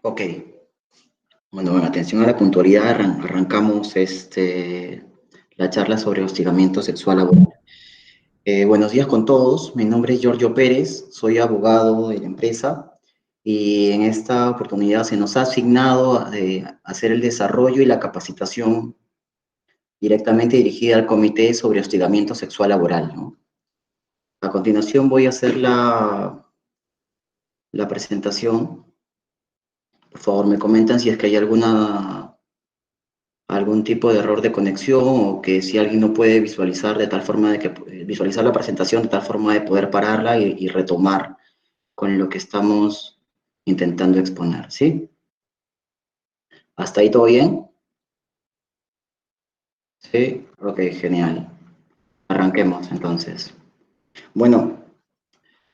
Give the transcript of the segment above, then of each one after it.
Ok. Bueno, en atención a la puntualidad, arrancamos la charla sobre hostigamiento sexual laboral. Buenos días con todos. Mi nombre es Giorgio Pérez, soy abogado de la empresa y en esta oportunidad se nos ha asignado hacer el desarrollo y la capacitación directamente dirigida al Comité sobre Hostigamiento Sexual Laboral, ¿no? A continuación voy a hacer la presentación. Por favor, me comentan si es que hay algún tipo de error de conexión o que si alguien no puede visualizar de tal forma de que visualizar la presentación de tal forma de poder pararla y retomar con lo que estamos intentando exponer, ¿sí? ¿Hasta ahí todo bien? Sí, ok, genial. Arranquemos entonces. Bueno,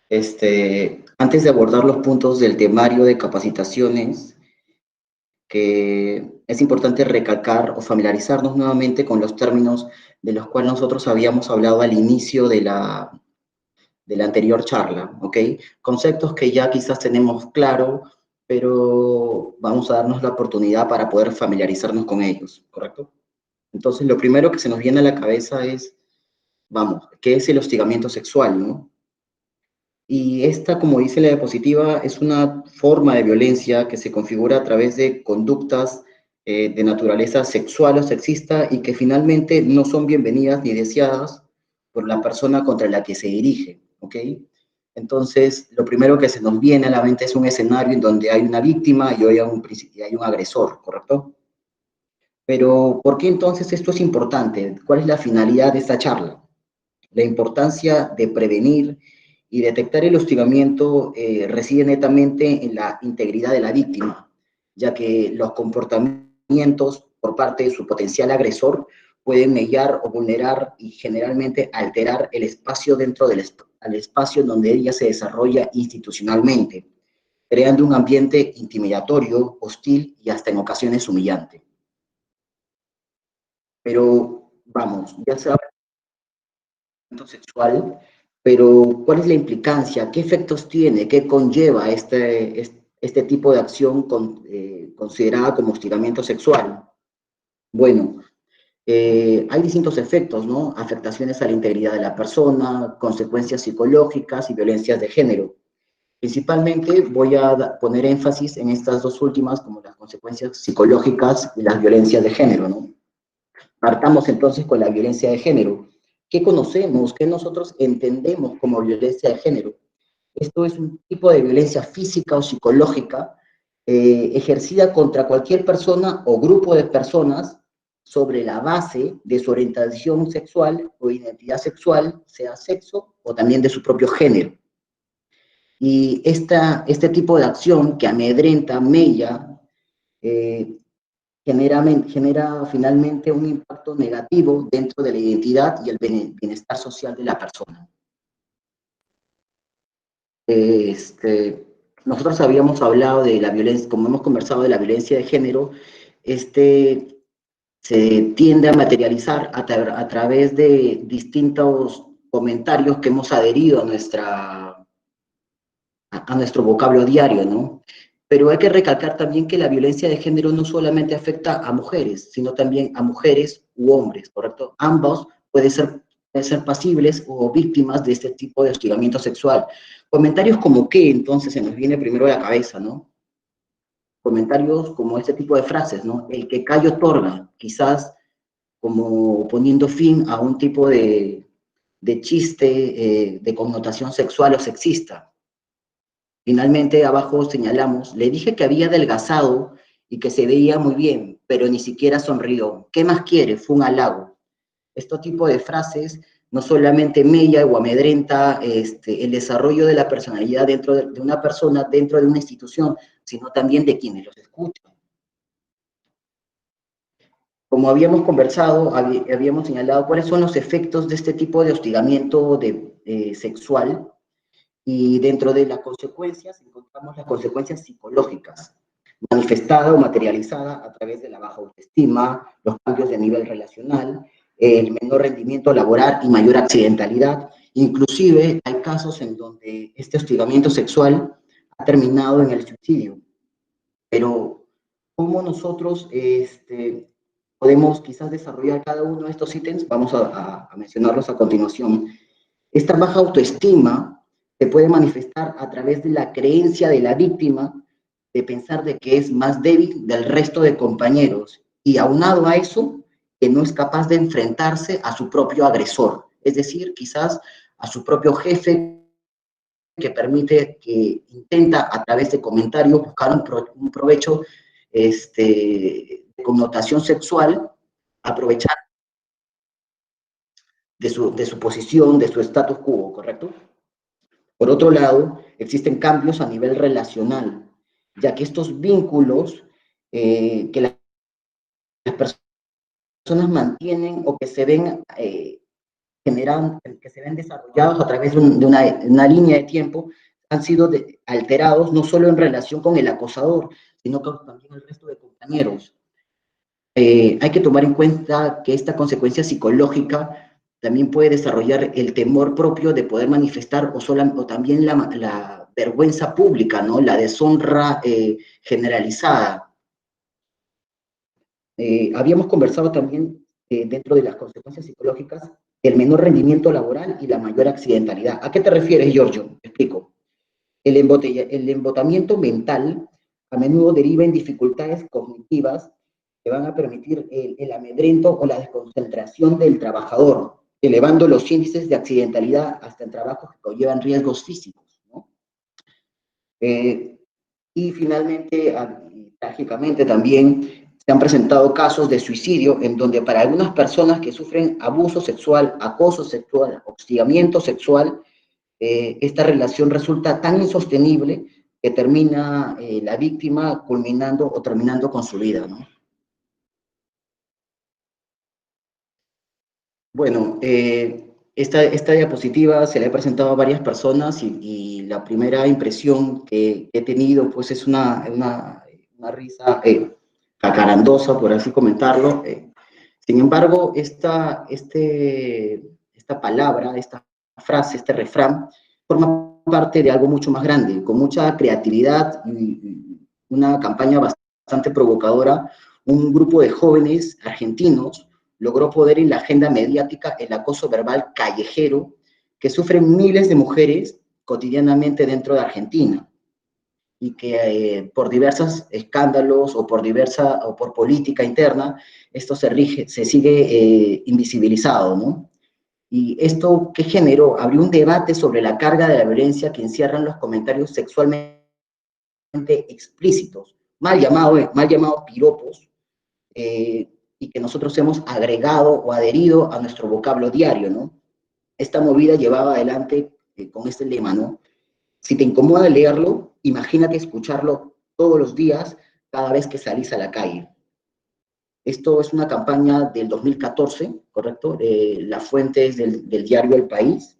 antes de abordar los puntos del temario de capacitaciones, que es importante recalcar o familiarizarnos nuevamente con los términos de los cuales nosotros habíamos hablado al inicio de la anterior charla, ¿ok? Conceptos que ya quizás tenemos claro, pero vamos a darnos la oportunidad para poder familiarizarnos con ellos, ¿correcto? Entonces, lo primero que se nos viene a la cabeza es, vamos, ¿qué es el hostigamiento sexual, no? Y esta, como dice la diapositiva, es una forma de violencia que se configura a través de conductas de naturaleza sexual o sexista y que finalmente no son bienvenidas ni deseadas por la persona contra la que se dirige, ¿ok? Entonces, lo primero que se nos viene a la mente es un escenario en donde hay una víctima y hay un agresor, ¿correcto? Pero, ¿por qué entonces esto es importante? ¿Cuál es la finalidad de esta charla? La importancia de prevenir y detectar el hostigamiento reside netamente en la integridad de la víctima, ya que los comportamientos por parte de su potencial agresor pueden mellar o vulnerar y generalmente alterar el espacio dentro al espacio en donde ella se desarrolla institucionalmente, creando un ambiente intimidatorio, hostil y hasta en ocasiones humillante. Pero vamos, ya se sexual, pero ¿cuál es la implicancia? ¿Qué efectos tiene? ¿Qué conlleva este tipo de acción considerada como hostigamiento sexual? Bueno, hay distintos efectos, ¿no? Afectaciones a la integridad de la persona, consecuencias psicológicas y violencias de género. Principalmente voy a poner énfasis en estas dos últimas como las consecuencias psicológicas y las violencias de género, ¿no? Partamos entonces con la violencia de género. ¿Qué conocemos? ¿Qué nosotros entendemos como violencia de género? Esto es un tipo de violencia física o psicológica ejercida contra cualquier persona o grupo de personas sobre la base de su orientación sexual o identidad sexual, sea sexo o también de su propio género. Y este tipo de acción que amedrenta, mella, eh, genera finalmente un impacto negativo dentro de la identidad y el bienestar social de la persona. Nosotros habíamos hablado de la violencia, como hemos conversado de la violencia de género, se tiende a materializar a través de distintos comentarios que hemos adherido a nuestro vocablo diario, ¿no? Pero hay que recalcar también que la violencia de género no solamente afecta a mujeres, sino también a mujeres u hombres, ¿correcto? Ambos pueden ser pasibles o víctimas de este tipo de hostigamiento sexual. Comentarios como qué, entonces, se nos viene primero a la cabeza, ¿no? Comentarios como este tipo de frases, ¿no? El que callo otorga, quizás como poniendo fin a un tipo de chiste de connotación sexual o sexista. Finalmente, abajo señalamos, le dije que había adelgazado y que se veía muy bien, pero ni siquiera sonrió. ¿Qué más quiere? Fue un halago. Este tipo de frases no solamente mella o amedrenta el desarrollo de la personalidad dentro de una persona, dentro de una institución, sino también de quienes los escuchan. Como habíamos conversado, habíamos señalado cuáles son los efectos de este tipo de hostigamiento sexual. Y dentro de las consecuencias encontramos las consecuencias psicológicas, manifestada o materializada a través de la baja autoestima, los cambios de nivel relacional, el menor rendimiento laboral y mayor accidentalidad. Inclusive hay casos en donde este hostigamiento sexual ha terminado en el suicidio. Pero, ¿cómo nosotros podemos quizás desarrollar cada uno de estos ítems? Vamos a mencionarlos a continuación. Esta baja autoestima se puede manifestar a través de la creencia de la víctima de pensar de que es más débil del resto de compañeros y aunado a eso, que no es capaz de enfrentarse a su propio agresor, es decir, quizás a su propio jefe que intenta a través de comentarios buscar un provecho de connotación sexual, aprovechar de su posición, de su status quo, ¿correcto? Por otro lado, existen cambios a nivel relacional, ya que estos vínculos que las personas mantienen o que se ven generan, que se ven desarrollados a través de una línea de tiempo, han sido alterados no solo en relación con el acosador, sino con también el resto de compañeros. Hay que tomar en cuenta que esta consecuencia psicológica también puede desarrollar el temor propio de poder manifestar o también la vergüenza pública, ¿no? La deshonra generalizada. Habíamos conversado también dentro de las consecuencias psicológicas el menor rendimiento laboral y la mayor accidentalidad. ¿A qué te refieres, Giorgio? Te explico. El embotamiento mental a menudo deriva en dificultades cognitivas que van a permitir el amedrento o la desconcentración del trabajador, elevando los índices de accidentalidad hasta en trabajos que conllevan riesgos físicos, ¿no? Y finalmente, trágicamente también, se han presentado casos de suicidio en donde para algunas personas que sufren abuso sexual, acoso sexual, hostigamiento sexual, esta relación resulta tan insostenible que termina la víctima culminando o terminando con su vida, ¿no? Bueno, esta diapositiva se la he presentado a varias personas y la primera impresión que he tenido pues es una risa cacarandosa, por así comentarlo. Sin embargo, esta palabra, esta frase, este refrán, forma parte de algo mucho más grande, con mucha creatividad y una campaña bastante provocadora. Un grupo de jóvenes argentinos logró poner en la agenda mediática el acoso verbal callejero que sufren miles de mujeres cotidianamente dentro de Argentina y que por diversos escándalos o por política interna, esto se sigue invisibilizado, ¿no? Y esto que generó, abrió un debate sobre la carga de la violencia que encierran los comentarios sexualmente explícitos, mal llamados piropos, y que nosotros hemos agregado o adherido a nuestro vocablo diario, ¿no? Esta movida llevaba adelante con este lema, ¿no? Si te incomoda leerlo, imagínate escucharlo todos los días, cada vez que salís a la calle. Esto es una campaña del 2014, ¿correcto? La fuente es del diario El País.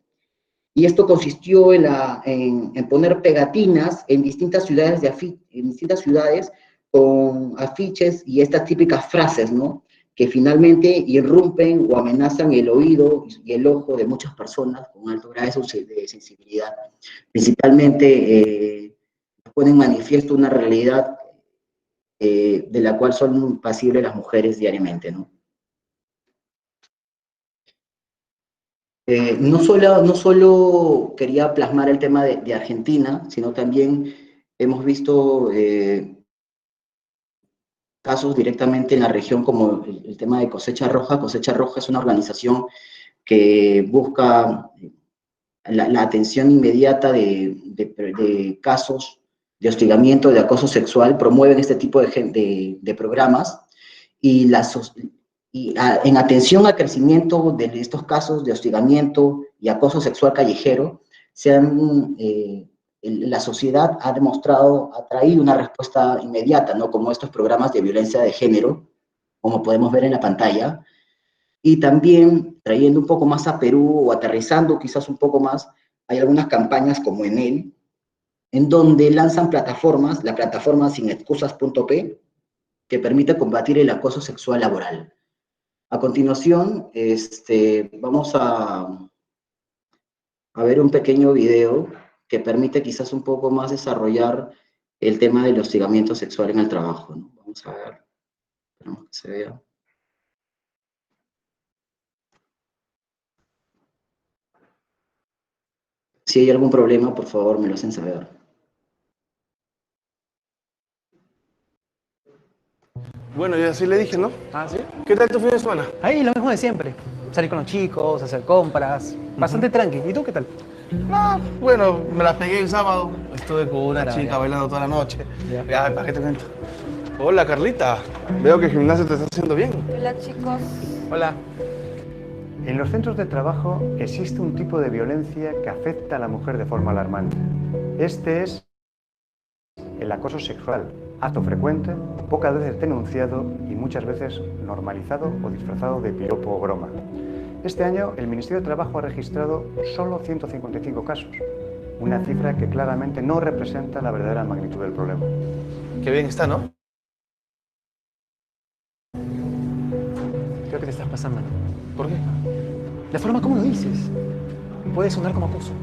Y esto consistió en poner pegatinas en distintas ciudades, con afiches y estas típicas frases, ¿no? Que finalmente irrumpen o amenazan el oído y el ojo de muchas personas con alto grado de sensibilidad. Principalmente ponen en manifiesto una realidad de la cual son pasibles las mujeres diariamente, ¿no? No solo quería plasmar el tema de Argentina, sino también hemos visto casos directamente en la región como el tema de Cosecha Roja. Cosecha Roja es una organización que busca la atención inmediata de casos de hostigamiento, de acoso sexual, promueven este tipo de programas y, en atención al crecimiento de estos casos de hostigamiento y acoso sexual callejero, la sociedad ha demostrado, ha traído una respuesta inmediata, ¿no? Como estos programas de violencia de género, como podemos ver en la pantalla, y también trayendo un poco más a Perú o aterrizando quizás un poco más, hay algunas campañas como Enel, en donde lanzan plataformas, la plataforma sinexcusas.p, que permite combatir el acoso sexual laboral. A continuación, vamos a ver un pequeño video que permite quizás un poco más desarrollar el tema del hostigamiento sexual en el trabajo, ¿no? Vamos a ver, esperamos que se vea. Si hay algún problema, por favor, me lo hacen saber. Bueno, yo así le dije, ¿no? Ah, ¿sí? ¿Qué tal tu fin de semana? Ahí lo mismo de siempre. Salir con los chicos, hacer compras. Bastante tranqui. ¿Y tú qué tal? No, bueno, me la pegué el sábado. Estuve con una Para chica variar. bailando toda la noche. Ya. Ya, ¿para qué te cuento? Hola, Carlita. Veo que el gimnasio te está haciendo bien. Hola chicos. Hola. En los centros de trabajo existe un tipo de violencia que afecta a la mujer de forma alarmante. Este es el acoso sexual, acto frecuente, pocas veces denunciado y muchas veces normalizado o disfrazado de piropo o broma. Este año el Ministerio de Trabajo ha registrado solo 155 casos, una cifra que claramente no representa la verdadera magnitud del problema. Qué bien está, ¿no? Creo que te estás pasando, ¿no? ¿Por qué? La forma como lo dices puede sonar como acoso.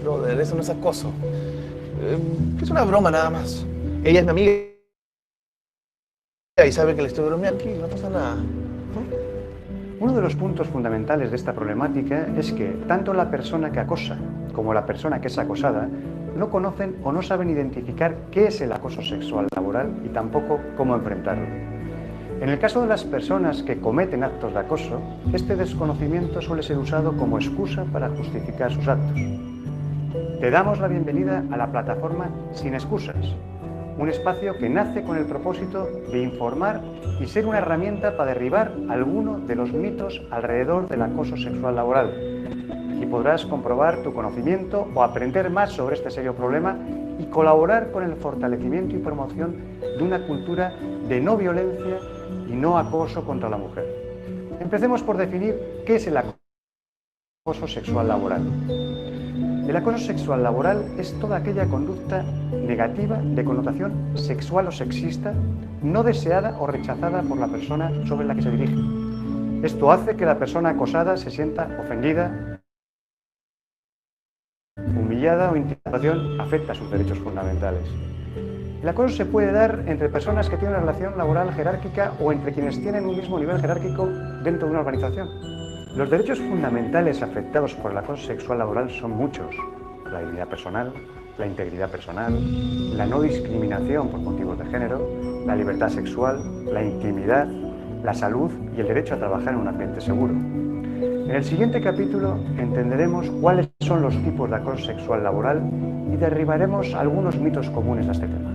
Brother, eso no es acoso. Es una broma nada más. Ella es mi amiga y sabe que le estoy bromeando aquí, no pasa nada. Uno de los puntos fundamentales de esta problemática es que tanto la persona que acosa como la persona que es acosada no conocen o no saben identificar qué es el acoso sexual laboral y tampoco cómo enfrentarlo. En el caso de las personas que cometen actos de acoso, este desconocimiento suele ser usado como excusa para justificar sus actos. Te damos la bienvenida a la plataforma Sin Excusas, un espacio que nace con el propósito de informar y ser una herramienta para derribar alguno de los mitos alrededor del acoso sexual laboral. Y podrás comprobar tu conocimiento o aprender más sobre este serio problema y colaborar con el fortalecimiento y promoción de una cultura de no violencia y no acoso contra la mujer. Empecemos por definir qué es el acoso sexual laboral. El acoso sexual laboral es toda aquella conducta negativa de connotación sexual o sexista no deseada o rechazada por la persona sobre la que se dirige. Esto hace que la persona acosada se sienta ofendida, humillada o intimidación afecta a sus derechos fundamentales. El acoso se puede dar entre personas que tienen una relación laboral jerárquica o entre quienes tienen un mismo nivel jerárquico dentro de una organización. Los derechos fundamentales afectados por el acoso sexual laboral son muchos: la dignidad personal, la integridad personal, la no discriminación por motivos de género, la libertad sexual, la intimidad, la salud y el derecho a trabajar en un ambiente seguro. En el siguiente capítulo entenderemos cuáles son los tipos de acoso sexual laboral y derribaremos algunos mitos comunes a este tema.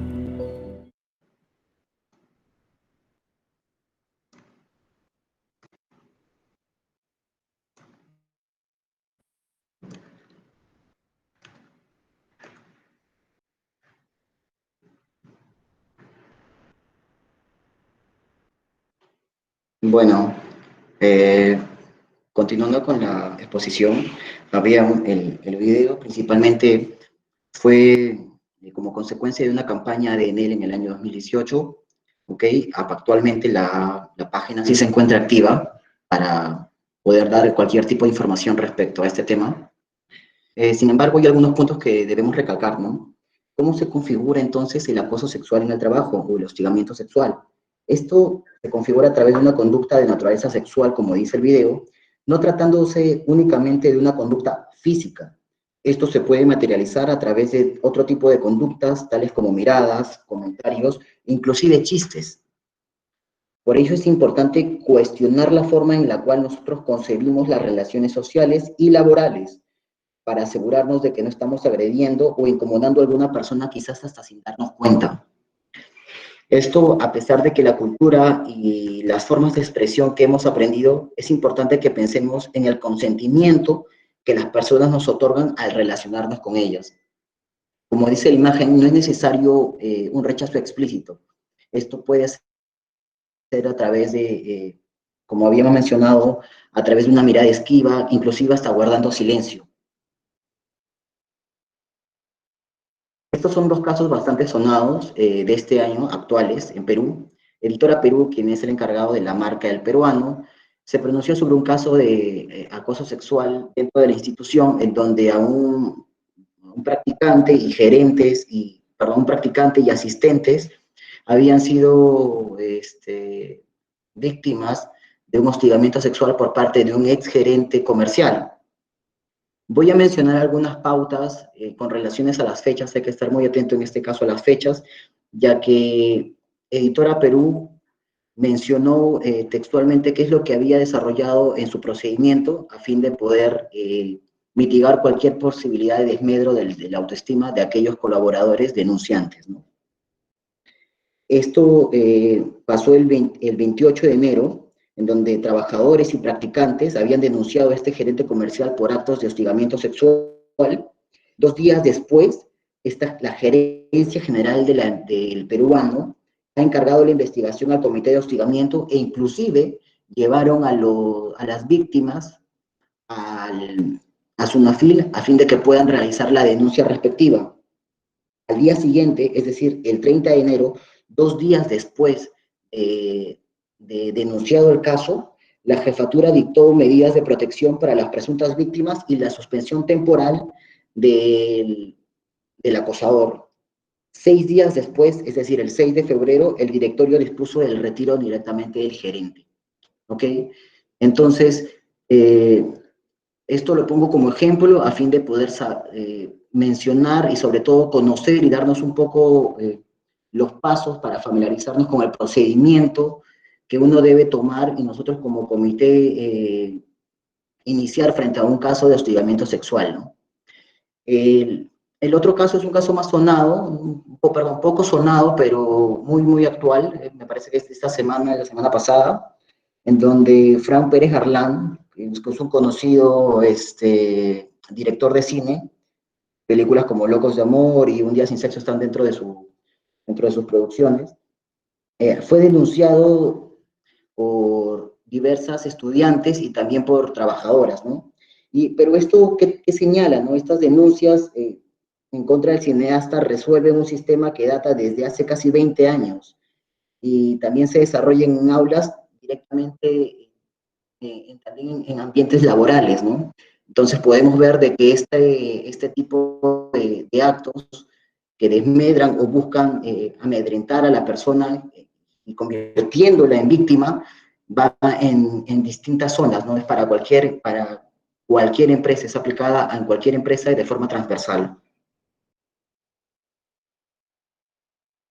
Bueno, continuando con la exposición, el video principalmente fue como consecuencia de una campaña de Enel en el año 2018, ¿ok? Actualmente la página sí se encuentra activa para poder dar cualquier tipo de información respecto a este tema. Sin embargo, hay algunos puntos que debemos recalcar, ¿no? ¿Cómo se configura entonces el acoso sexual en el trabajo o el hostigamiento sexual? Esto se configura a través de una conducta de naturaleza sexual, como dice el video, no tratándose únicamente de una conducta física. Esto se puede materializar a través de otro tipo de conductas, tales como miradas, comentarios, inclusive chistes. Por ello es importante cuestionar la forma en la cual nosotros concebimos las relaciones sociales y laborales, para asegurarnos de que no estamos agrediendo o incomodando a alguna persona, quizás hasta sin darnos cuenta. Esto, a pesar de que la cultura y las formas de expresión que hemos aprendido, es importante que pensemos en el consentimiento que las personas nos otorgan al relacionarnos con ellas. Como dice la imagen, no es necesario un rechazo explícito. Esto puede ser a través de, como habíamos mencionado, a través de una mirada esquiva, inclusive hasta guardando silencio. Estos son dos casos bastante sonados de este año, actuales, en Perú. Editora Perú, quien es el encargado de la marca El Peruano, se pronunció sobre un caso de acoso sexual dentro de la institución, en donde a un practicante y gerentes y un practicante y asistentes habían sido víctimas de un hostigamiento sexual por parte de un ex gerente comercial. Voy a mencionar algunas pautas con relaciones a las fechas. Hay que estar muy atento en este caso a las fechas, ya que Editora Perú mencionó textualmente qué es lo que había desarrollado en su procedimiento a fin de poder mitigar cualquier posibilidad de desmedro de la autoestima de aquellos colaboradores denunciantes, ¿no? Esto pasó el 28 de enero, en donde trabajadores y practicantes habían denunciado a este gerente comercial por actos de hostigamiento sexual. 2 días después, la Gerencia General del Peruano ha encargado la investigación al Comité de Hostigamiento e inclusive llevaron a las víctimas a SUNAFIL a fin de que puedan realizar la denuncia respectiva. Al día siguiente, es decir, el 30 de enero, 2 días después de denunciado el caso, la jefatura dictó medidas de protección para las presuntas víctimas y la suspensión temporal del acosador. 6 días después, es decir, el 6 de febrero, el directorio dispuso del retiro directamente del gerente. ¿Ok? Entonces, esto lo pongo como ejemplo a fin de poder mencionar y sobre todo conocer y darnos un poco los pasos para familiarizarnos con el procedimiento que uno debe tomar y nosotros como comité iniciar frente a un caso de hostigamiento sexual, ¿no? El otro caso es un caso más sonado, poco sonado, pero muy, muy actual. Me parece que es esta semana, la semana pasada, en donde Fran Pérez Harlán, que es un conocido director de cine, películas como Locos de Amor y Un Día Sin Sexo están dentro de sus producciones, fue denunciado por diversas estudiantes y también por trabajadoras, ¿no? Pero esto, ¿qué señala, no? Estas denuncias en contra del cineasta resuelven un sistema que data desde hace casi 20 años y también se desarrolla en aulas directamente también en ambientes laborales, ¿no? Entonces podemos ver de que este tipo de actos que desmedran o buscan amedrentar a la persona y convirtiéndola en víctima, va en distintas zonas, ¿no? Es para cualquier empresa, es aplicada en cualquier empresa y de forma transversal.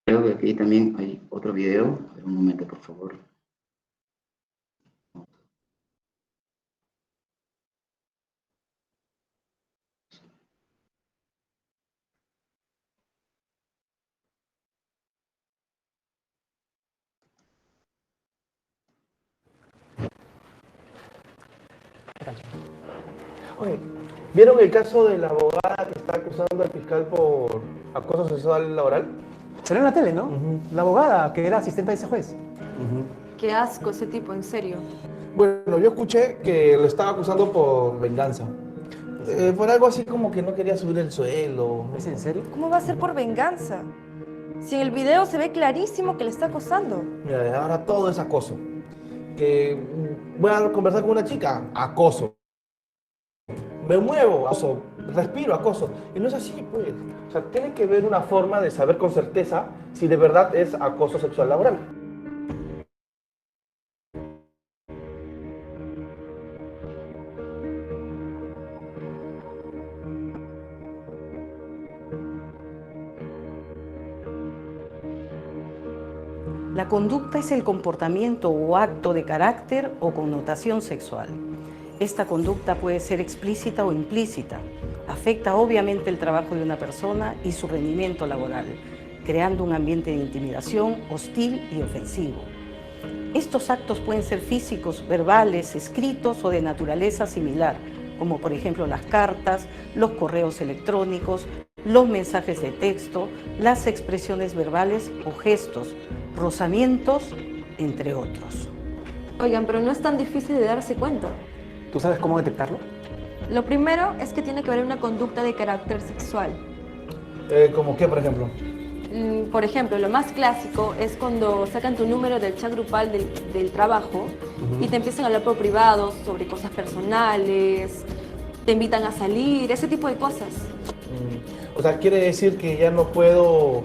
Creo que aquí también hay otro video. Un momento, por favor. Oye, ¿vieron el caso de la abogada que está acusando al fiscal por acoso sexual laboral? Salió en la tele, ¿no? La abogada que era asistente de ese juez. Qué asco ese tipo, en serio. Bueno, yo escuché que lo estaba acusando por venganza. Por algo así como que no quería subir el sueldo. ¿Es en serio? ¿Cómo va a ser por venganza? Si en el video se ve clarísimo que le está acosando. Mira, ahora todo es acoso. Que voy a conversar con una chica, acoso. Me muevo, acoso. Respiro, acoso. Y no es así, pues. O sea, tiene que haber una forma de saber con certeza si de verdad es acoso sexual laboral. La conducta es el comportamiento o acto de carácter o connotación sexual. Esta conducta puede ser explícita o implícita. Afecta obviamente el trabajo de una persona y su rendimiento laboral, creando un ambiente de intimidación hostil y ofensivo. Estos actos pueden ser físicos, verbales, escritos o de naturaleza similar, como por ejemplo las cartas, los correos electrónicos, los mensajes de texto, las expresiones verbales o gestos, rozamientos, entre otros. Oigan, pero no es tan difícil de darse cuenta. ¿Tú sabes cómo detectarlo? Lo primero es que tiene que haber una conducta de carácter sexual. ¿Cómo qué, por ejemplo? Por ejemplo, lo más clásico es cuando sacan tu número del chat grupal del trabajo y te empiezan a hablar por privado sobre cosas personales, te invitan a salir, ese tipo de cosas. O sea, quiere decir que ya no puedo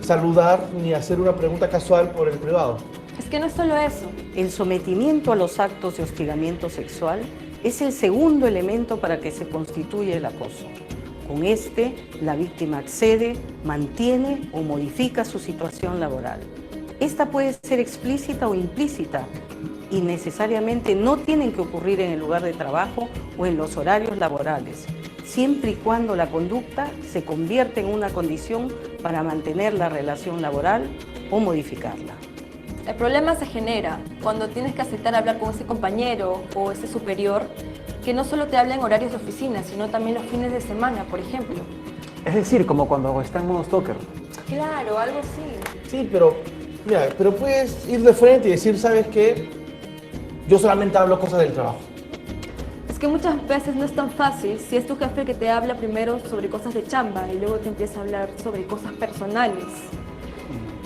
saludar ni hacer una pregunta casual por el privado. Es que no es solo eso. El sometimiento a los actos de hostigamiento sexual es el segundo elemento para que se constituya el acoso. Con este, la víctima accede, mantiene o modifica su situación laboral. Esta puede ser explícita o implícita y necesariamente no tienen que ocurrir en el lugar de trabajo o en los horarios laborales, siempre y cuando la conducta se convierte en una condición para mantener la relación laboral o modificarla. El problema se genera cuando tienes que aceptar hablar con ese compañero o ese superior que no solo te habla en horarios de oficina, sino también los fines de semana, por ejemplo. Es decir, como cuando está en modo stalker. Claro, algo así. Sí, pero, mira, pero puedes ir de frente y decir, ¿sabes qué? Yo solamente hablo cosas del trabajo. Es que muchas veces no es tan fácil si es tu jefe que te habla primero sobre cosas de chamba y luego te empieza a hablar sobre cosas personales.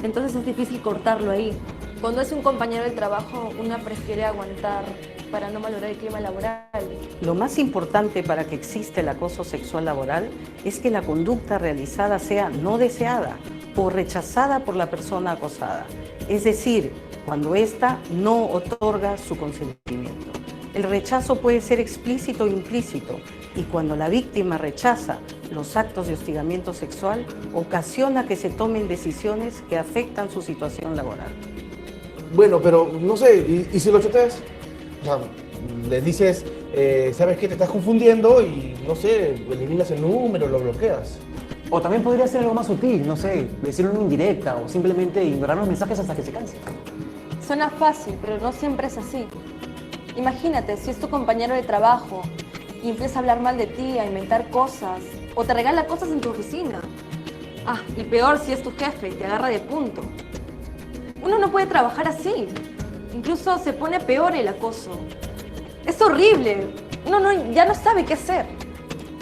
Entonces es difícil cortarlo ahí. Cuando es un compañero del trabajo, una prefiere aguantar para no malograr el clima laboral. Lo más importante para que exista el acoso sexual laboral es que la conducta realizada sea no deseada o rechazada por la persona acosada. Es decir, cuando ésta no otorga su consentimiento. El rechazo puede ser explícito o implícito, y cuando la víctima rechaza los actos de hostigamiento sexual, ocasiona que se tomen decisiones que afectan su situación laboral. Bueno, pero no sé, ¿y si lo choteas? O sea, le dices, ¿sabes qué? Te estás confundiendo y, no sé, eliminas el número, lo bloqueas. O también podría ser algo más sutil, no sé, decirle una indirecta o simplemente ignorar los mensajes hasta que se canse. Suena fácil, pero no siempre es así. Imagínate, si es tu compañero de trabajo y empieza a hablar mal de ti, a inventar cosas, o te regala cosas en tu oficina. Ah, y peor si es tu jefe y te agarra de punto. Uno no puede trabajar así. Incluso se pone peor el acoso. Es horrible. Uno ya no sabe qué hacer.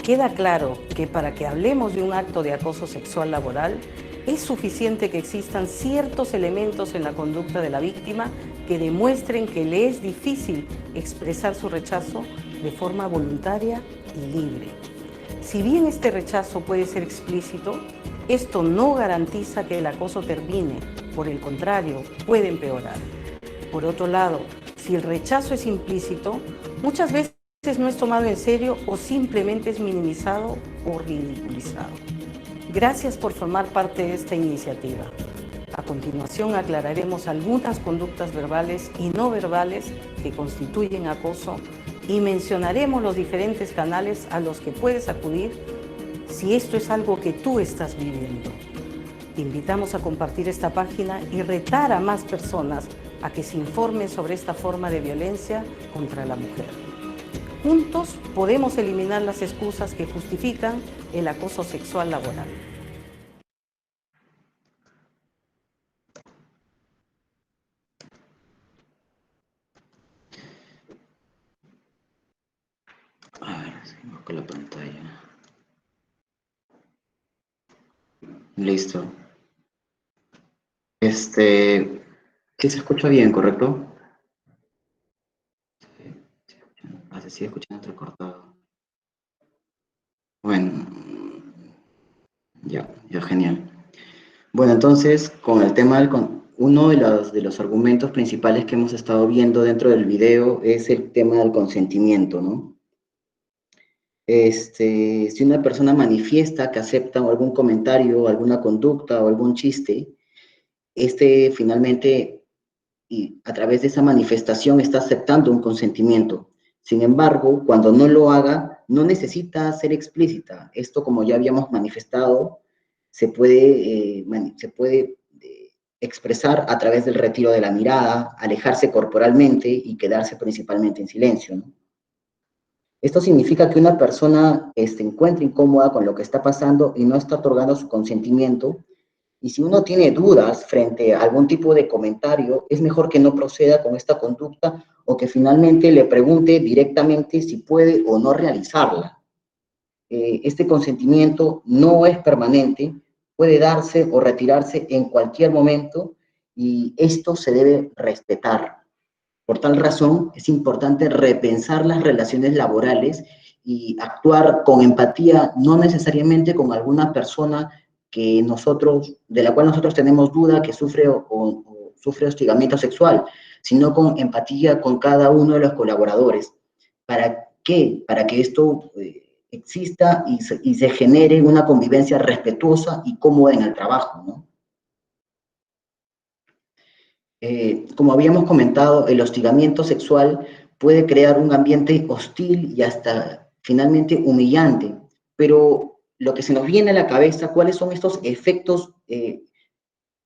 Queda claro que para que hablemos de un acto de acoso sexual laboral, es suficiente que existan ciertos elementos en la conducta de la víctima que demuestren que le es difícil expresar su rechazo de forma voluntaria y libre. Si bien este rechazo puede ser explícito, esto no garantiza que el acoso termine. Por el contrario, puede empeorar. Por otro lado, si el rechazo es implícito, muchas veces no es tomado en serio o simplemente es minimizado o ridiculizado. Gracias por formar parte de esta iniciativa. A continuación aclararemos algunas conductas verbales y no verbales que constituyen acoso y mencionaremos los diferentes canales a los que puedes acudir si esto es algo que tú estás viviendo. Te invitamos a compartir esta página y retar a más personas a que se informen sobre esta forma de violencia contra la mujer. Juntos podemos eliminar las excusas que justifican el acoso sexual laboral. A ver, seguimos con la pantalla. Listo. ¿Qué se escucha bien, correcto? Sí, se sigue escuchando entrecortado. Bueno, ya, genial. Bueno, entonces, con el tema uno de los argumentos principales que hemos estado viendo dentro del video es el tema del consentimiento, ¿no? Si una persona manifiesta que acepta algún comentario, alguna conducta o algún chiste, finalmente, y a través de esa manifestación está aceptando un consentimiento. Sin embargo, cuando no lo haga, no necesita ser explícita. Esto, como ya habíamos manifestado, se puede expresar a través del retiro de la mirada, alejarse corporalmente y quedarse principalmente en silencio, ¿no? Esto significa que una persona se encuentra incómoda con lo que está pasando y no está otorgando su consentimiento. Y si uno tiene dudas frente a algún tipo de comentario, es mejor que no proceda con esta conducta o que finalmente le pregunte directamente si puede o no realizarla. Este consentimiento no es permanente, puede darse o retirarse en cualquier momento y esto se debe respetar. Por tal razón, es importante repensar las relaciones laborales y actuar con empatía, no necesariamente con alguna persona de la cual nosotros tenemos duda que sufre o sufre hostigamiento sexual, sino con empatía con cada uno de los colaboradores. ¿Para qué? Para que esto exista y se genere una convivencia respetuosa y cómoda en el trabajo, ¿no? Como habíamos comentado, el hostigamiento sexual puede crear un ambiente hostil y hasta finalmente humillante, pero lo que se nos viene a la cabeza, ¿cuáles son estos efectos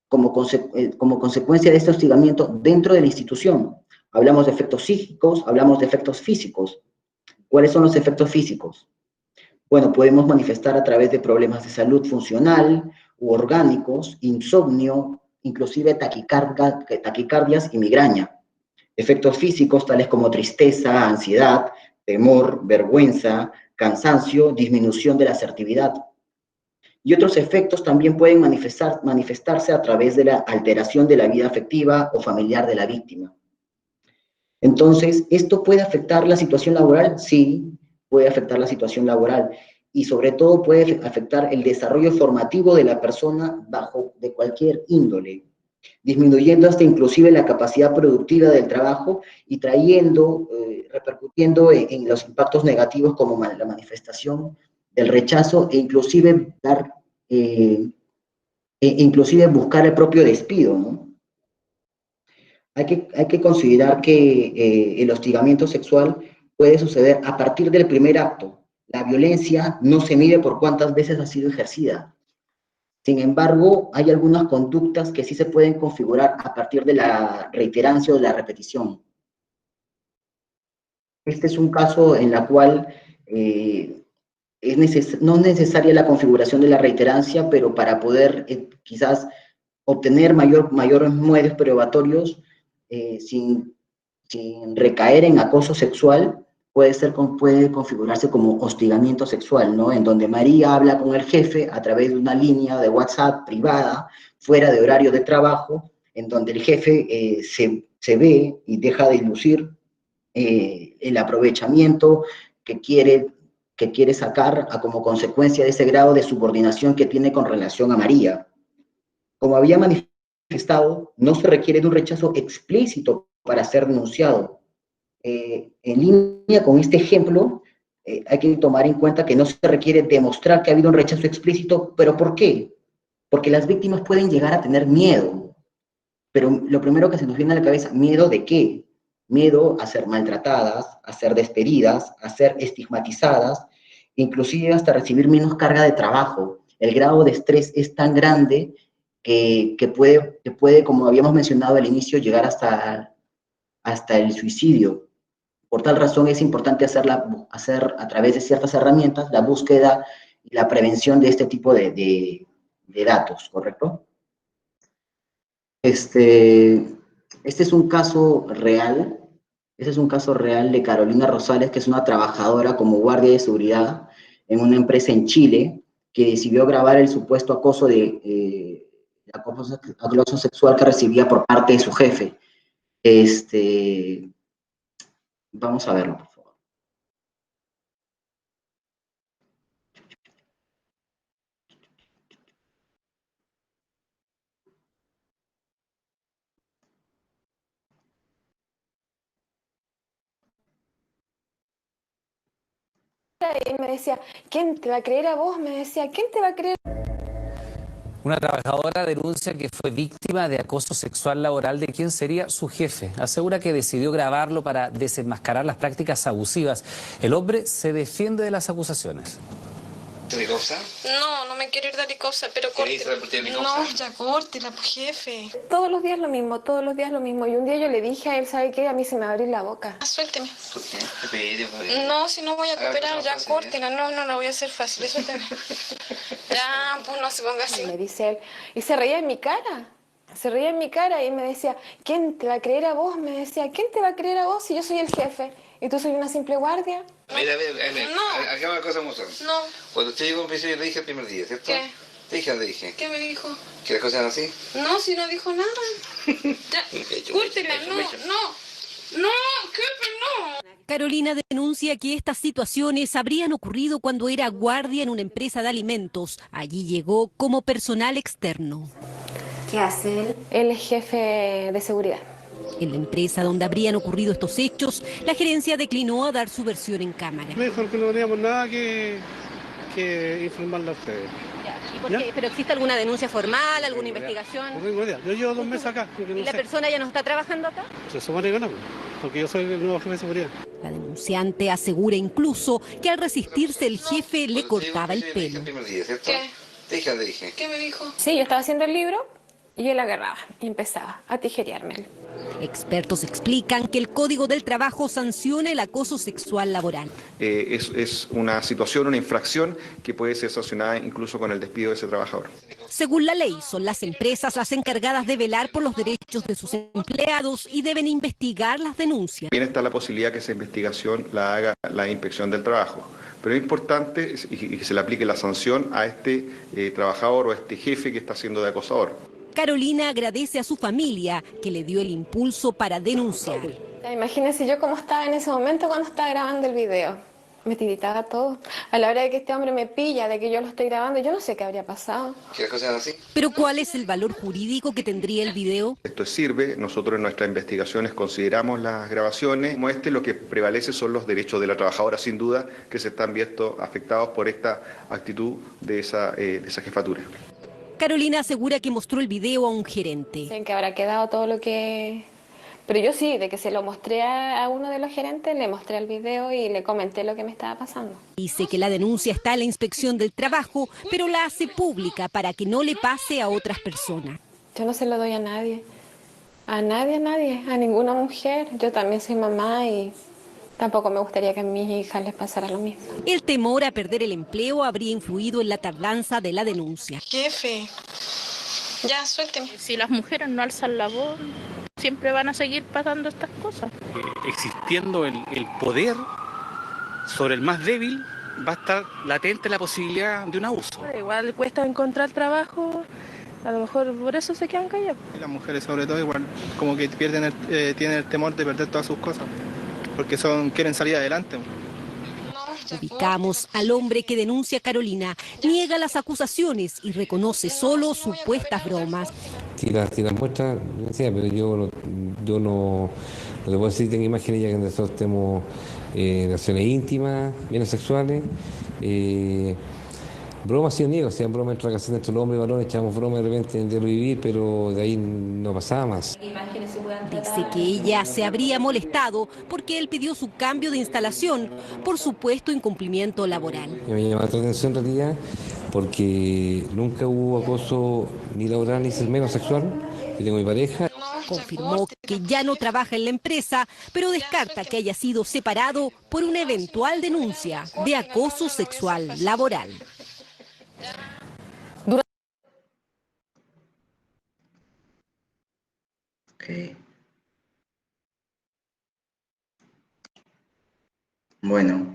como consecuencia de este hostigamiento dentro de la institución? Hablamos de efectos psíquicos, hablamos de efectos físicos. ¿Cuáles son los efectos físicos? Bueno, podemos manifestar a través de problemas de salud funcional u orgánicos, insomnio, inclusive taquicardias y migraña. Efectos físicos tales como tristeza, ansiedad, temor, vergüenza, cansancio, disminución de la asertividad. Y otros efectos también pueden manifestarse a través de la alteración de la vida afectiva o familiar de la víctima. Entonces, ¿esto puede afectar la situación laboral? Sí, puede afectar la situación laboral. Y sobre todo puede afectar el desarrollo formativo de la persona de cualquier índole, disminuyendo hasta inclusive la capacidad productiva del trabajo y repercutiendo en los impactos negativos como la manifestación del rechazo e inclusive buscar el propio despido, ¿no? Hay que considerar que el hostigamiento sexual puede suceder a partir del primer acto. La violencia no se mide por cuántas veces ha sido ejercida. Sin embargo, hay algunas conductas que sí se pueden configurar a partir de la reiterancia o de la repetición. Este es un caso en el cual no es necesaria la configuración de la reiterancia, pero para poder quizás obtener mayores medios probatorios sin recaer en acoso sexual, puede configurarse como hostigamiento sexual, ¿no? En donde María habla con el jefe a través de una línea de WhatsApp privada, fuera de horario de trabajo, en donde el jefe se ve y deja de lucir el aprovechamiento que quiere sacar como consecuencia de ese grado de subordinación que tiene con relación a María. Como había manifestado, no se requiere de un rechazo explícito para ser denunciado. En línea con este ejemplo, hay que tomar en cuenta que no se requiere demostrar que ha habido un rechazo explícito, ¿pero por qué? Porque las víctimas pueden llegar a tener miedo, pero lo primero que se nos viene a la cabeza, ¿miedo de qué? Miedo a ser maltratadas, a ser despedidas, a ser estigmatizadas, inclusive hasta recibir menos carga de trabajo. El grado de estrés es tan grande que puede, como habíamos mencionado al inicio, llegar hasta el suicidio. Por tal razón es importante hacer a través de ciertas herramientas la búsqueda y la prevención de este tipo de datos, ¿correcto? Este es un caso real. Este es un caso real de Carolina Rosales, que es una trabajadora como guardia de seguridad en una empresa en Chile, que decidió grabar el supuesto acoso acoso sexual que recibía por parte de su jefe. Vamos a verlo, por favor. Y me decía, ¿quién te va a creer a vos? Me decía, ¿quién te va a creer? Una trabajadora denuncia que fue víctima de acoso sexual laboral de quien sería su jefe. Asegura que decidió grabarlo para desenmascarar las prácticas abusivas. El hombre se defiende de las acusaciones. ¿Licosa? No, no me quiero ir de Licosa, pero ¿Qué hizo de Licosa? No, ya córtela, pues, jefe. Todos los días lo mismo, todos los días lo mismo. Y un día yo le dije a él, ¿sabe qué? A mí se me va a abrir la boca. Suélteme. ¿Por qué? Te pedí, pues. No, si no voy a cooperar, ya fácil, córtela. No la voy a hacer fácil, suélteme. Ya, pues no se ponga así. Me dice él, y se reía en mi cara. Se reía en mi cara y me decía, ¿quién te va a creer a vos? Me decía, ¿quién te va a creer a vos si yo soy el jefe? ¿Y tú soy una simple guardia? Mira, No. hagamos una cosa muy No. Cuando usted llegó a un principio, le dije el primer día, ¿cierto? ¿Qué? Te dije o no te dije? ¿Qué me dijo? ¿Que las cosas eran así? No, si no dijo nada. Ya, córtela, no. No, jefe, no. Carolina denuncia que estas situaciones habrían ocurrido cuando era guardia en una empresa de alimentos. Allí llegó como personal externo. ¿Qué hace él? Él es jefe de seguridad. En la empresa donde habrían ocurrido estos hechos, la gerencia declinó a dar su versión en cámara. Mejor que no teníamos nada que informarle a ustedes. ¿Y por qué? ¿Pero existe alguna denuncia formal, alguna investigación? No tengo idea. Yo llevo 2 meses acá. ¿Y la persona ya no está trabajando acá? Se supone que no, porque yo soy el nuevo jefe de seguridad. La denunciante asegura incluso que al resistirse el jefe le cortaba el pelo. ¿Qué? Te dije, te dije. ¿Qué me dijo? Sí, yo estaba haciendo el libro y él agarraba y empezaba a tijerearme. Expertos explican que el Código del Trabajo sanciona el acoso sexual laboral. Es una situación, una infracción que puede ser sancionada incluso con el despido de ese trabajador. Según la ley, son las empresas las encargadas de velar por los derechos de sus empleados y deben investigar las denuncias. También está la posibilidad que esa investigación la haga la Inspección del Trabajo. Pero es importante y que se le aplique la sanción a este trabajador o a este jefe que está siendo de acosador. Carolina agradece a su familia que le dio el impulso para denunciar. Imagínense yo cómo estaba en ese momento cuando estaba grabando el video. Me tiritaba todo. A la hora de que este hombre me pilla, de que yo lo estoy grabando, yo no sé qué habría pasado. ¿Que las cosas sean así? ¿Pero cuál es el valor jurídico que tendría el video? Esto sirve, nosotros en nuestras investigaciones consideramos las grabaciones. Como lo que prevalece son los derechos de la trabajadora, sin duda, que se están viendo afectados por esta actitud de esa jefatura. Carolina asegura que mostró el video a un gerente. Sé que habrá quedado todo lo que... Pero yo sí, de que se lo mostré a uno de los gerentes, le mostré el video y le comenté lo que me estaba pasando. Dice que la denuncia está en la Inspección del Trabajo, pero la hace pública para que no le pase a otras personas. Yo no se lo doy a nadie, a ninguna mujer. Yo también soy mamá y tampoco me gustaría que a mis hijas les pasara lo mismo. El temor a perder el empleo habría influido en la tardanza de la denuncia. Jefe, ya suélteme. Si las mujeres no alzan la voz, siempre van a seguir pasando estas cosas. Existiendo el poder sobre el más débil, va a estar latente la posibilidad de un abuso. Igual cuesta encontrar trabajo, a lo mejor por eso se quedan callados. Las mujeres sobre todo igual como que tienen el temor de perder todas sus cosas, porque quieren salir adelante. Ubicamos al hombre que denuncia a Carolina, niega las acusaciones y reconoce solo supuestas bromas. Si las muestras, pero yo no te puedo decir, tengo imágenes ya que nosotros tenemos relaciones íntimas, bienes sexuales, bromas sí o niego, bromas entre la casa entre los hombres y varones, echamos bromas de repente en diario vivir, pero de ahí no pasaba más. Dice que ella se habría molestado porque él pidió su cambio de instalación por supuesto incumplimiento laboral. Me llama la atención en realidad porque nunca hubo acoso ni laboral ni menos sexual. Yo tengo mi pareja. Confirmó que ya no trabaja en la empresa, pero descarta que haya sido separado por una eventual denuncia de acoso sexual laboral. Okay. Bueno,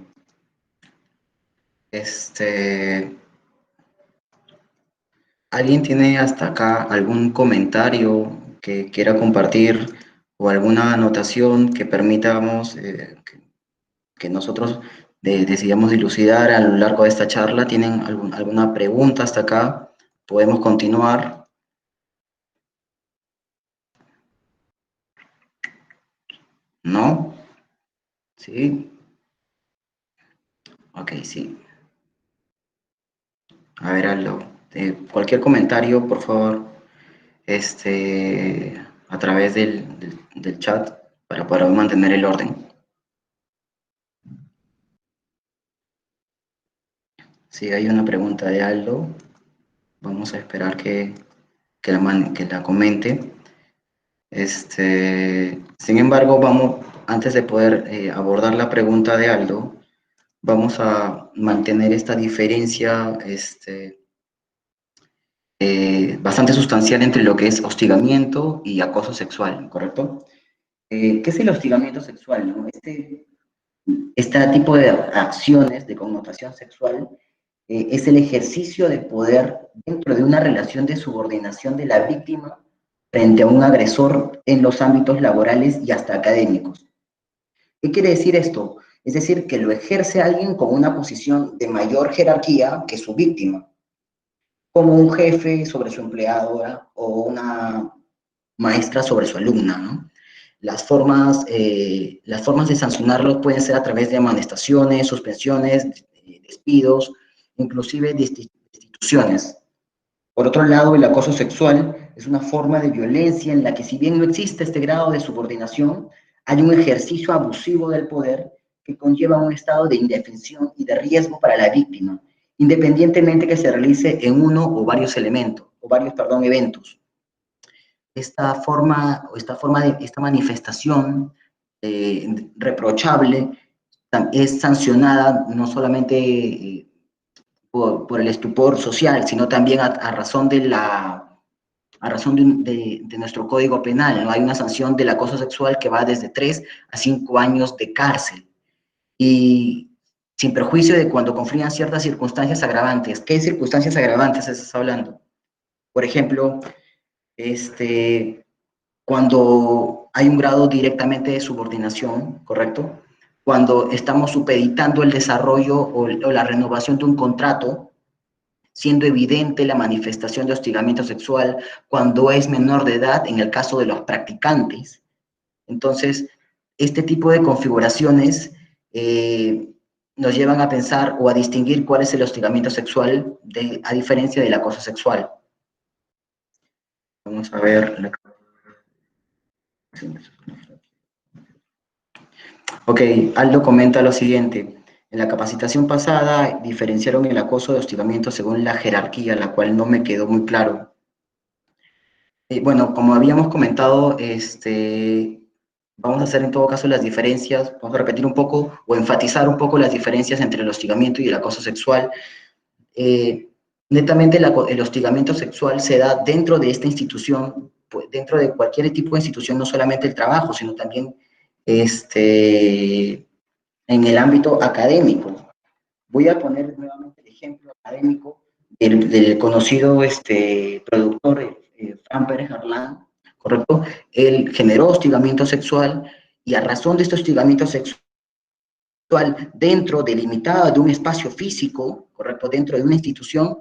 ¿alguien tiene hasta acá algún comentario que quiera compartir o alguna anotación que permitamos que nosotros decidamos dilucidar a lo largo de esta charla? ¿Tienen alguna pregunta hasta acá? ¿Podemos continuar? ¿No? ¿Sí? Ok, sí. A ver, Aldo, cualquier comentario, por favor, a través del chat para poder mantener el orden. Sí, hay una pregunta de Aldo. Vamos a esperar que la comente. Sin embargo, antes de poder abordar la pregunta de Aldo, vamos a mantener esta diferencia bastante sustancial entre lo que es hostigamiento y acoso sexual, ¿correcto? ¿Qué es el hostigamiento sexual, no? Este tipo de acciones de connotación sexual es el ejercicio de poder dentro de una relación de subordinación de la víctima frente a un agresor en los ámbitos laborales y hasta académicos. ¿Qué quiere decir esto? Es decir, que lo ejerce alguien con una posición de mayor jerarquía que su víctima, como un jefe sobre su empleadora o una maestra sobre su alumna, ¿no? Las formas de sancionarlos pueden ser a través de amonestaciones, suspensiones, despidos, inclusive destituciones. Por otro lado, el acoso sexual es una forma de violencia en la que, si bien no existe este grado de subordinación, hay un ejercicio abusivo del poder que conlleva un estado de indefensión y de riesgo para la víctima, independientemente que se realice en uno o varios elementos, eventos. Esta manifestación reprochable es sancionada no solamente por el estupor social, sino también a razón de nuestro Código Penal, ¿no? Hay una sanción del acoso sexual que va desde 3 a 5 años de cárcel. Y sin perjuicio de cuando confluyan ciertas circunstancias agravantes. ¿Qué circunstancias agravantes estás hablando? Por ejemplo, cuando hay un grado directamente de subordinación, ¿correcto? Cuando estamos supeditando el desarrollo o la renovación de un contrato, siendo evidente la manifestación de hostigamiento sexual cuando es menor de edad, en el caso de los practicantes. Entonces, este tipo de configuraciones nos llevan a pensar o a distinguir cuál es el hostigamiento sexual a diferencia del acoso sexual. Vamos a ver. Ok, Aldo comenta lo siguiente. En la capacitación pasada diferenciaron el acoso de hostigamiento según la jerarquía, la cual no me quedó muy claro. Bueno, como habíamos comentado, vamos a hacer en todo caso las diferencias, vamos a repetir un poco o enfatizar un poco las diferencias entre el hostigamiento y el acoso sexual. Netamente el hostigamiento sexual se da dentro de esta institución, pues, dentro de cualquier tipo de institución, no solamente el trabajo, sino también en el ámbito académico. Voy a poner nuevamente el ejemplo académico del conocido productor Fran Pérez Harlán, ¿correcto? Él generó hostigamiento sexual y a razón de este hostigamiento sexual delimitado de un espacio físico, ¿correcto? Dentro de una institución,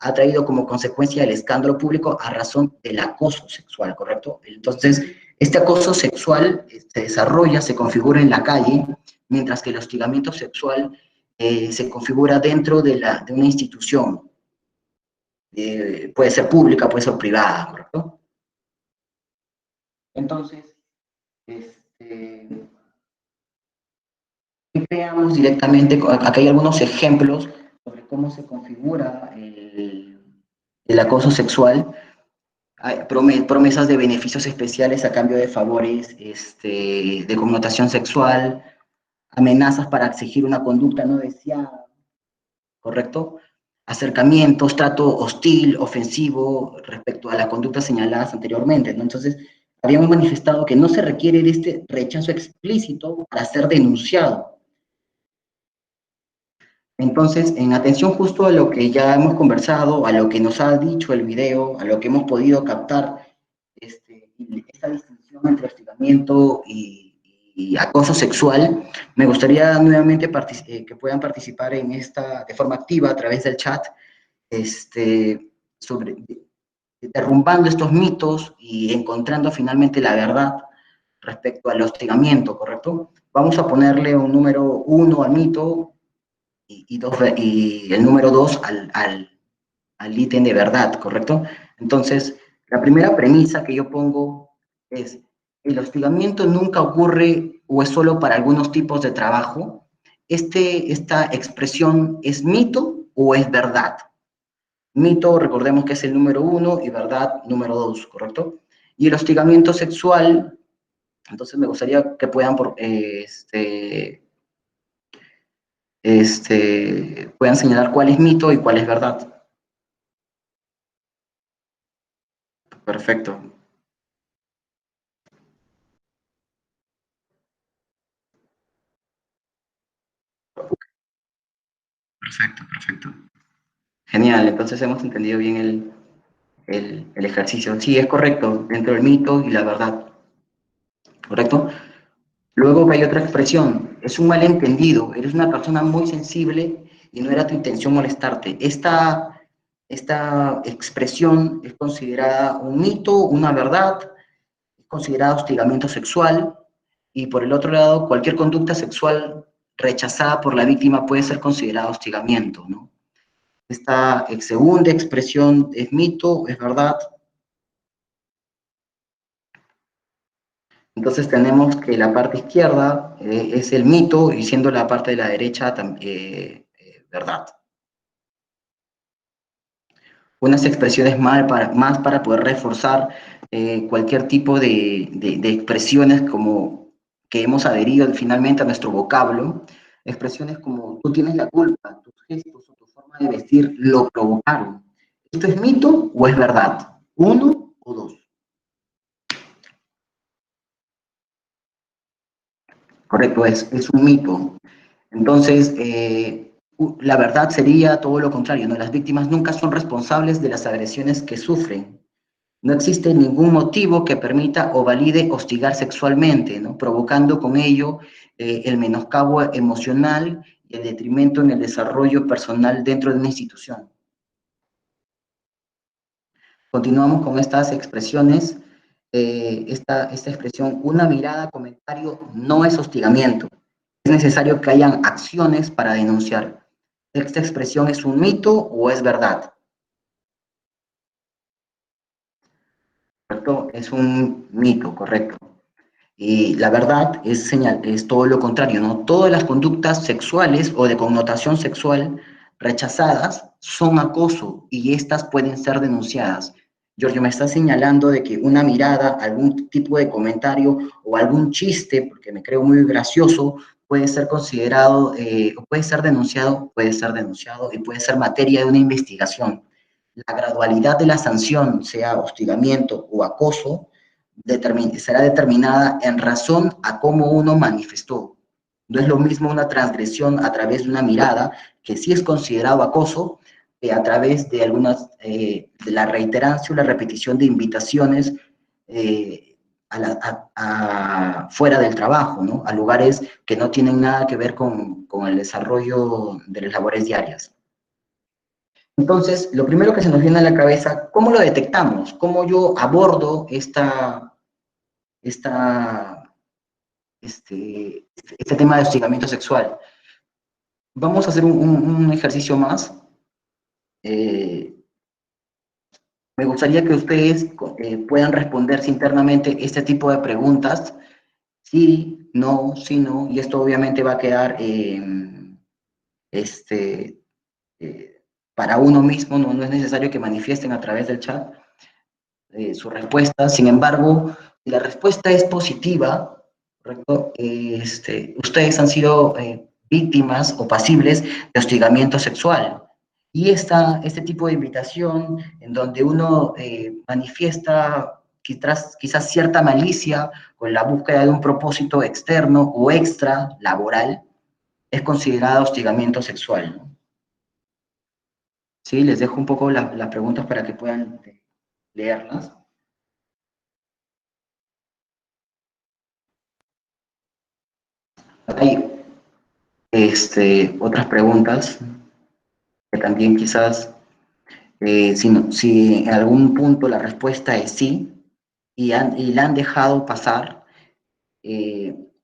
ha traído como consecuencia el escándalo público a razón del acoso sexual, ¿correcto? Entonces, este acoso sexual se desarrolla, se configura en la calle, mientras que el hostigamiento sexual se configura dentro de una institución. Puede ser pública, puede ser privada, ¿correcto? Entonces, veamos directamente, acá hay algunos ejemplos sobre cómo se configura el acoso sexual. Hay promesas de beneficios especiales a cambio de favores de connotación sexual, amenazas para exigir una conducta no deseada, ¿correcto? Acercamientos, trato hostil, ofensivo respecto a las conductas señaladas anteriormente, ¿no? Entonces, habíamos manifestado que no se requiere de este rechazo explícito para ser denunciado. Entonces, en atención justo a lo que ya hemos conversado, a lo que nos ha dicho el video, a lo que hemos podido captar, esta distinción entre hostigamiento y acoso sexual, me gustaría nuevamente que puedan participar en de forma activa a través del chat, derrumbando estos mitos y encontrando finalmente la verdad respecto al hostigamiento, ¿correcto? Vamos a ponerle un número 1 al mito y el número 2 al ítem de verdad, ¿correcto? Entonces, la primera premisa que yo pongo es: el hostigamiento nunca ocurre o es solo para algunos tipos de trabajo. Esta expresión ¿es mito o es verdad? Mito, recordemos que es el número 1 y verdad número 2, ¿correcto? Y el hostigamiento sexual, entonces me gustaría que puedan puedan señalar cuál es mito y cuál es verdad. Perfecto. Perfecto, perfecto. Genial, entonces hemos entendido bien el ejercicio. Sí, es correcto, dentro del mito y la verdad. ¿Correcto? Luego que hay otra expresión, es un malentendido, eres una persona muy sensible y no era tu intención molestarte. Esta expresión es considerada un mito, una verdad, es considerada hostigamiento sexual, y por el otro lado, cualquier conducta sexual rechazada por la víctima puede ser considerada hostigamiento, ¿no? Esta segunda expresión es mito, es verdad. Entonces tenemos que la parte izquierda es el mito y siendo la parte de la derecha verdad. Unas expresiones más para poder reforzar cualquier tipo de expresiones como que hemos adherido finalmente a nuestro vocablo. Expresiones como tú tienes la culpa, tus gestos o tu forma de vestir lo provocaron. ¿Esto es mito o es verdad? ¿Uno o dos? Correcto, es un mito. Entonces, la verdad sería todo lo contrario, ¿no? Las víctimas nunca son responsables de las agresiones que sufren. No existe ningún motivo que permita o valide hostigar sexualmente, ¿no? Provocando con ello el menoscabo emocional y el detrimento en el desarrollo personal dentro de una institución. Continuamos con estas expresiones. Esta expresión, una mirada, comentario, no es hostigamiento. Es necesario que hayan acciones para denunciar. ¿Esta expresión es un mito o es verdad? ¿Correcto? Es un mito, correcto. Y la verdad es todo lo contrario, ¿no? Todas las conductas sexuales o de connotación sexual rechazadas son acoso y estas pueden ser denunciadas. Giorgio, me está señalando de que una mirada, algún tipo de comentario o algún chiste, porque me creo muy gracioso, puede ser considerado, o puede ser denunciado y puede ser materia de una investigación. La gradualidad de la sanción, sea hostigamiento o acoso, será determinada en razón a cómo uno manifestó. No es lo mismo una transgresión a través de una mirada, que sí es considerado acoso, que a través de de la reiterancia o la repetición de invitaciones fuera del trabajo, ¿no? A lugares que no tienen nada que ver con el desarrollo de las labores diarias. Entonces, lo primero que se nos viene a la cabeza, ¿cómo lo detectamos? ¿Cómo yo abordo este tema de hostigamiento sexual? Vamos a hacer un ejercicio más. Me gustaría que ustedes puedan responderse internamente este tipo de preguntas. Sí, no, y esto obviamente va a quedar para uno mismo, no es necesario que manifiesten a través del chat su respuesta. Sin embargo, si la respuesta es positiva, ¿correcto? Ustedes han sido víctimas o pasibles de hostigamiento sexual. Y este tipo de invitación en donde uno manifiesta quizás cierta malicia con la búsqueda de un propósito externo o extra laboral, es considerada hostigamiento sexual, ¿no? Sí, les dejo un poco las preguntas para que puedan leerlas. Hay otras preguntas que también quizás, si en algún punto la respuesta es sí y la han dejado pasar,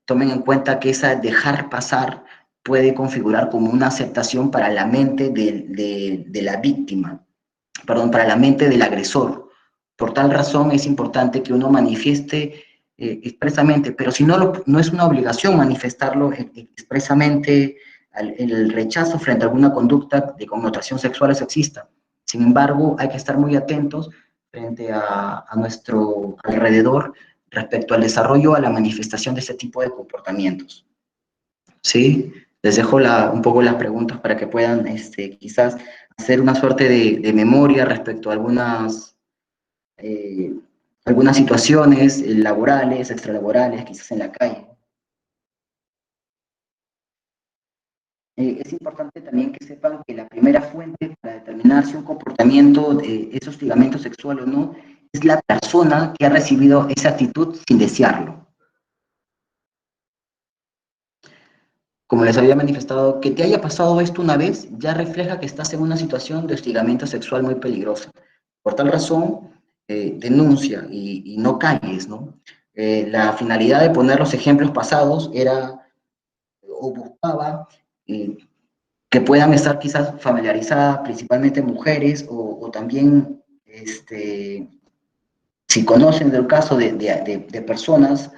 tomen en cuenta que esa dejar pasar puede configurar como una aceptación para la mente de la víctima, perdón, para la mente del agresor. Por tal razón es importante que uno manifieste expresamente, pero si no es una obligación manifestarlo expresamente, el rechazo frente a alguna conducta de connotación sexual o sexista. Sin embargo, hay que estar muy atentos frente a nuestro alrededor respecto al desarrollo, a la manifestación de este tipo de comportamientos. ¿Sí? Les dejo un poco las preguntas para que puedan quizás hacer una suerte de memoria respecto a algunas situaciones laborales, extralaborales, quizás en la calle. Es importante también que sepan que la primera fuente para determinar si un comportamiento es hostigamiento sexual o no es la persona que ha recibido esa actitud sin desearlo. como les había manifestado, que te haya pasado esto una vez ya refleja que estás en una situación de hostigamiento sexual muy peligrosa. Por tal razón, denuncia y no calles, ¿no? La finalidad de poner los ejemplos pasados era, o buscaba, que puedan estar quizás familiarizadas, principalmente mujeres, o también, si conocen del caso de personas,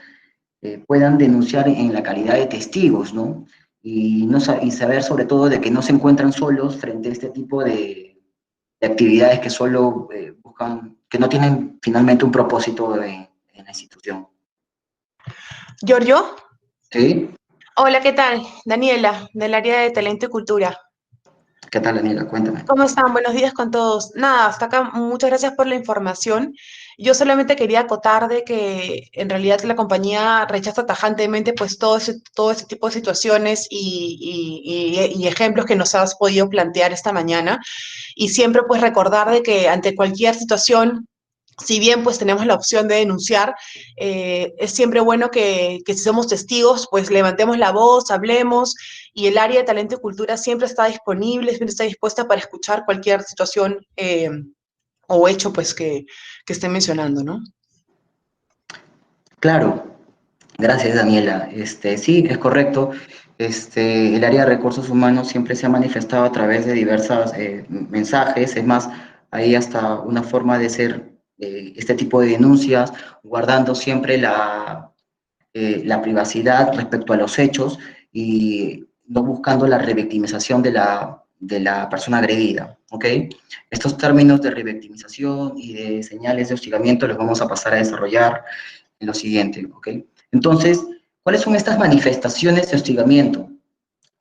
puedan denunciar en la calidad de testigos, ¿no? Y saber sobre todo de que no se encuentran solos frente a este tipo de actividades que solo buscan, que no tienen finalmente un propósito en la institución. Giorgio. ¿Sí? Hola, ¿qué tal? Daniela, del área de Talento y Cultura. ¿Qué tal, Daniela? Cuéntame. ¿Cómo están? Buenos días con todos. Nada, hasta acá, muchas gracias por la información. Yo solamente quería acotar de que en realidad la compañía rechaza tajantemente pues todo ese tipo de situaciones y ejemplos que nos has podido plantear esta mañana. Y siempre pues recordar de que ante cualquier situación, si bien pues tenemos la opción de denunciar, es siempre bueno que si somos testigos, pues levantemos la voz, hablemos, y el área de talento y cultura siempre está disponible, siempre está dispuesta para escuchar cualquier situación o hecho pues que estén mencionando, ¿no? Claro, gracias, Daniela. Sí, es correcto. El área de recursos humanos siempre se ha manifestado a través de diversos mensajes. Es más, hay hasta una forma de hacer este tipo de denuncias, guardando siempre la privacidad respecto a los hechos y no buscando la revictimización de la persona agredida, ¿ok? Estos términos de revictimización y de señales de hostigamiento los vamos a pasar a desarrollar en lo siguiente, ¿ok? Entonces, ¿cuáles son estas manifestaciones de hostigamiento?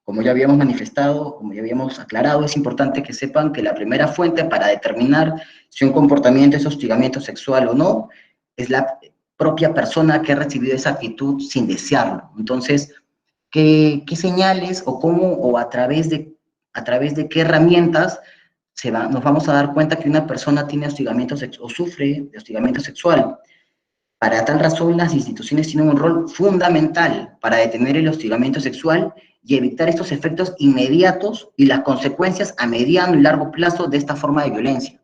Como ya habíamos manifestado, como ya habíamos aclarado, es importante que sepan que la primera fuente para determinar si un comportamiento es hostigamiento sexual o no es la propia persona que ha recibido esa actitud sin desearlo. Entonces, ¿qué señales o cómo o a través de qué herramientas nos vamos a dar cuenta que una persona tiene hostigamiento o sufre de hostigamiento sexual? Para tal razón, las instituciones tienen un rol fundamental para detener el hostigamiento sexual y evitar estos efectos inmediatos y las consecuencias a mediano y largo plazo de esta forma de violencia.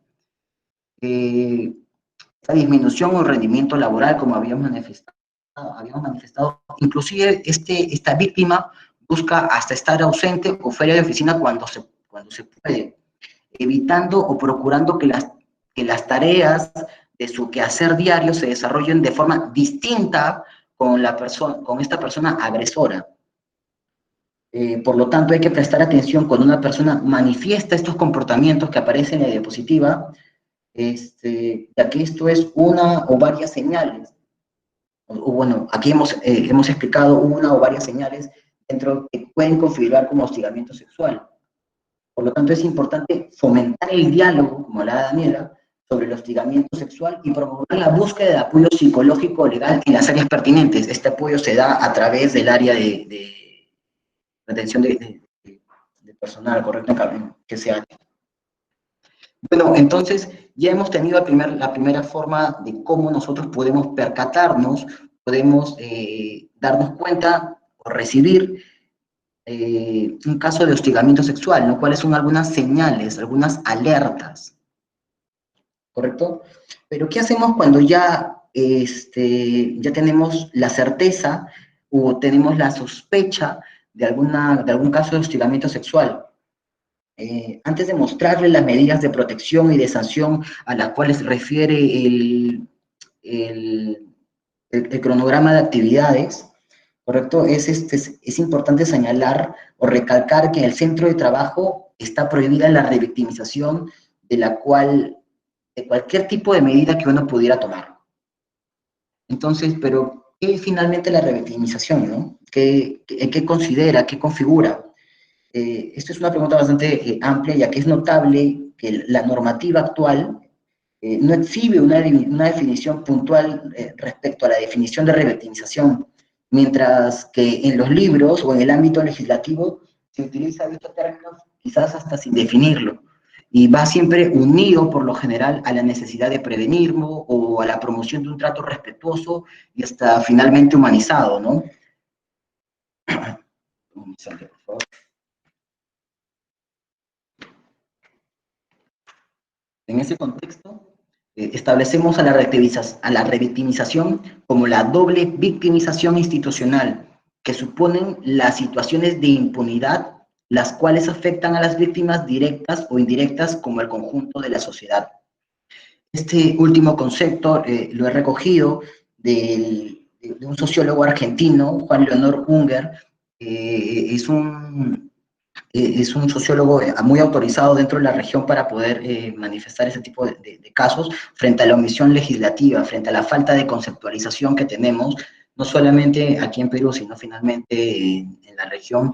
Esta disminución o rendimiento laboral, como habíamos manifestado, inclusive esta víctima busca hasta estar ausente o fuera de oficina cuando se puede, evitando o procurando que las tareas de su quehacer diario se desarrollen de forma distinta con esta persona agresora. Por lo tanto, hay que prestar atención cuando una persona manifiesta estos comportamientos que aparecen en la diapositiva, ya que esto es una o varias señales. Bueno, aquí hemos explicado una o varias señales dentro que pueden configurar como hostigamiento sexual. Por lo tanto, es importante fomentar el diálogo, como hablaba Daniela, sobre el hostigamiento sexual y promover la búsqueda de apoyo psicológico legal en las áreas pertinentes. Este apoyo se da a través del área de atención de personal, correcto, que sea. Bueno, entonces ya hemos tenido la primera forma de cómo nosotros podemos percatarnos, podemos darnos cuenta o recibir un caso de hostigamiento sexual, ¿no? ¿Cuáles son algunas señales, algunas alertas? ¿Correcto? Pero ¿qué hacemos cuando ya tenemos la certeza o tenemos la sospecha de algún caso de hostigamiento sexual? Antes de mostrarle las medidas de protección y de sanción a las cuales refiere el cronograma de actividades, ¿correcto? Es importante señalar o recalcar que en el centro de trabajo está prohibida la revictimización de cualquier tipo de medida que uno pudiera tomar. Entonces, pero ¿qué es finalmente la revictimización, no? ¿Qué considera, qué configura? Esta es una pregunta bastante amplia, ya que es notable que la normativa actual no exhibe una definición puntual respecto a la definición de revictimización, mientras que en los libros o en el ámbito legislativo se utiliza estos términos quizás hasta sin definirlo, y va siempre unido por lo general a la necesidad de prevenirlo o a la promoción de un trato respetuoso y hasta finalmente humanizado, ¿no? Un instante, por favor. En ese contexto, establecemos a la revictimización como la doble victimización institucional, que suponen las situaciones de impunidad, las cuales afectan a las víctimas directas o indirectas como el conjunto de la sociedad. Este último concepto lo he recogido de un sociólogo argentino, Juan Leonor Unger. Es un sociólogo muy autorizado dentro de la región para poder manifestar ese tipo de casos frente a la omisión legislativa, frente a la falta de conceptualización que tenemos, no solamente aquí en Perú, sino finalmente en la región,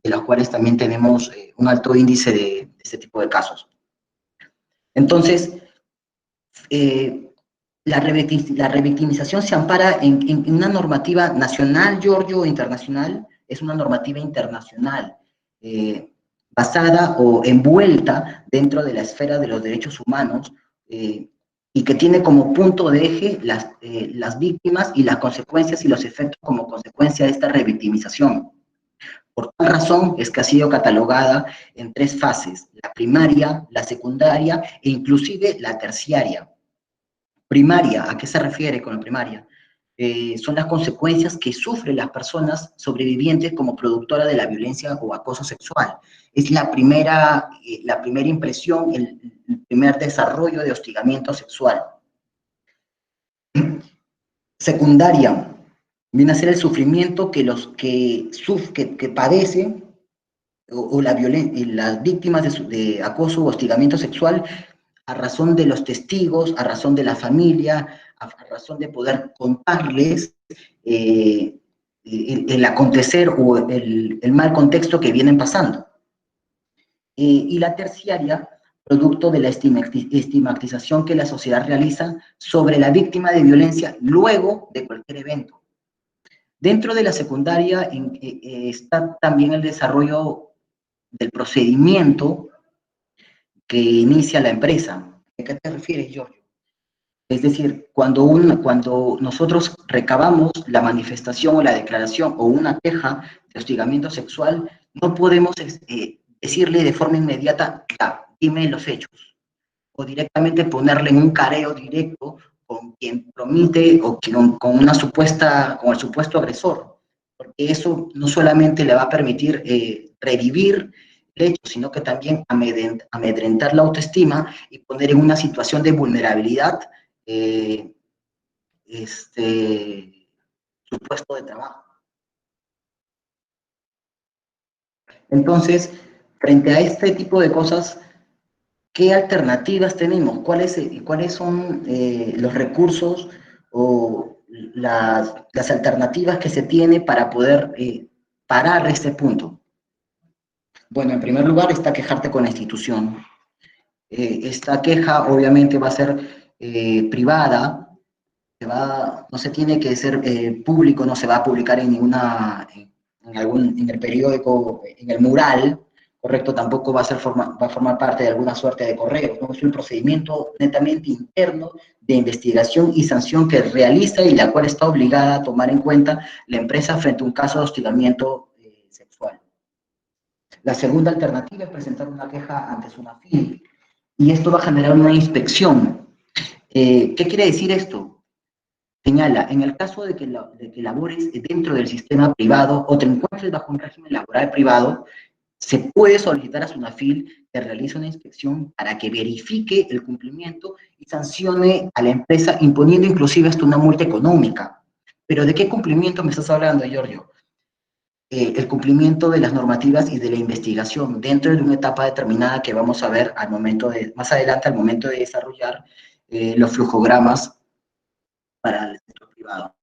de las cuales también tenemos un alto índice de este tipo de casos. Entonces, la revictimización se ampara en una normativa nacional, Giorgio, o internacional. Es una normativa internacional, basada o envuelta dentro de la esfera de los derechos humanos, y que tiene como punto de eje las víctimas y las consecuencias y los efectos como consecuencia de esta revictimización. Por tal razón es que ha sido catalogada en 3 fases: la primaria, la secundaria e inclusive la terciaria. Primaria, ¿a qué se refiere con la primaria? Son las consecuencias que sufren las personas sobrevivientes como productora de la violencia o acoso sexual. Es la primera impresión, el primer desarrollo de hostigamiento sexual. Secundaria, viene a ser el sufrimiento que padecen las víctimas de acoso o hostigamiento sexual a razón de los testigos, a razón de la familia, a razón de poder contarles el acontecer o el mal contexto que vienen pasando. Y la terciaria, producto de la estigmatización que la sociedad realiza sobre la víctima de violencia luego de cualquier evento. Dentro de la secundaria está también el desarrollo del procedimiento que inicia la empresa. ¿A qué te refieres, Giorgio? Es decir, cuando nosotros recabamos la manifestación o la declaración o una queja de hostigamiento sexual, no podemos decirle de forma inmediata, ya, dime los hechos, o directamente ponerle en un careo directo con quien promete o con el supuesto agresor, porque eso no solamente le va a permitir revivir el hecho, sino que también amedrentar la autoestima y poner en una situación de vulnerabilidad su puesto de trabajo. Entonces, frente a este tipo de cosas, ¿qué alternativas tenemos? ¿Cuáles son los recursos o las alternativas que se tiene para poder parar este punto? Bueno, en primer lugar está quejarte con la institución. Esta queja obviamente va a ser privada, no se tiene que ser público, no se va a publicar en el periódico, en el mural, ¿correcto? Tampoco va a formar parte de alguna suerte de correo, ¿no? Es un procedimiento netamente interno de investigación y sanción que realiza y la cual está obligada a tomar en cuenta la empresa frente a un caso de hostigamiento sexual. La segunda alternativa es presentar una queja ante SUNAFIL, y esto va a generar una inspección. ¿Qué quiere decir esto? Señala, en el caso de que labores dentro del sistema privado o te encuentres bajo un régimen laboral privado, se puede solicitar a SUNAFIL que realice una inspección para que verifique el cumplimiento y sancione a la empresa, imponiendo inclusive hasta una multa económica. ¿Pero de qué cumplimiento me estás hablando, Giorgio? El cumplimiento de las normativas y de la investigación dentro de una etapa determinada que vamos a ver más adelante al momento de desarrollar los flujogramas para el sector privado.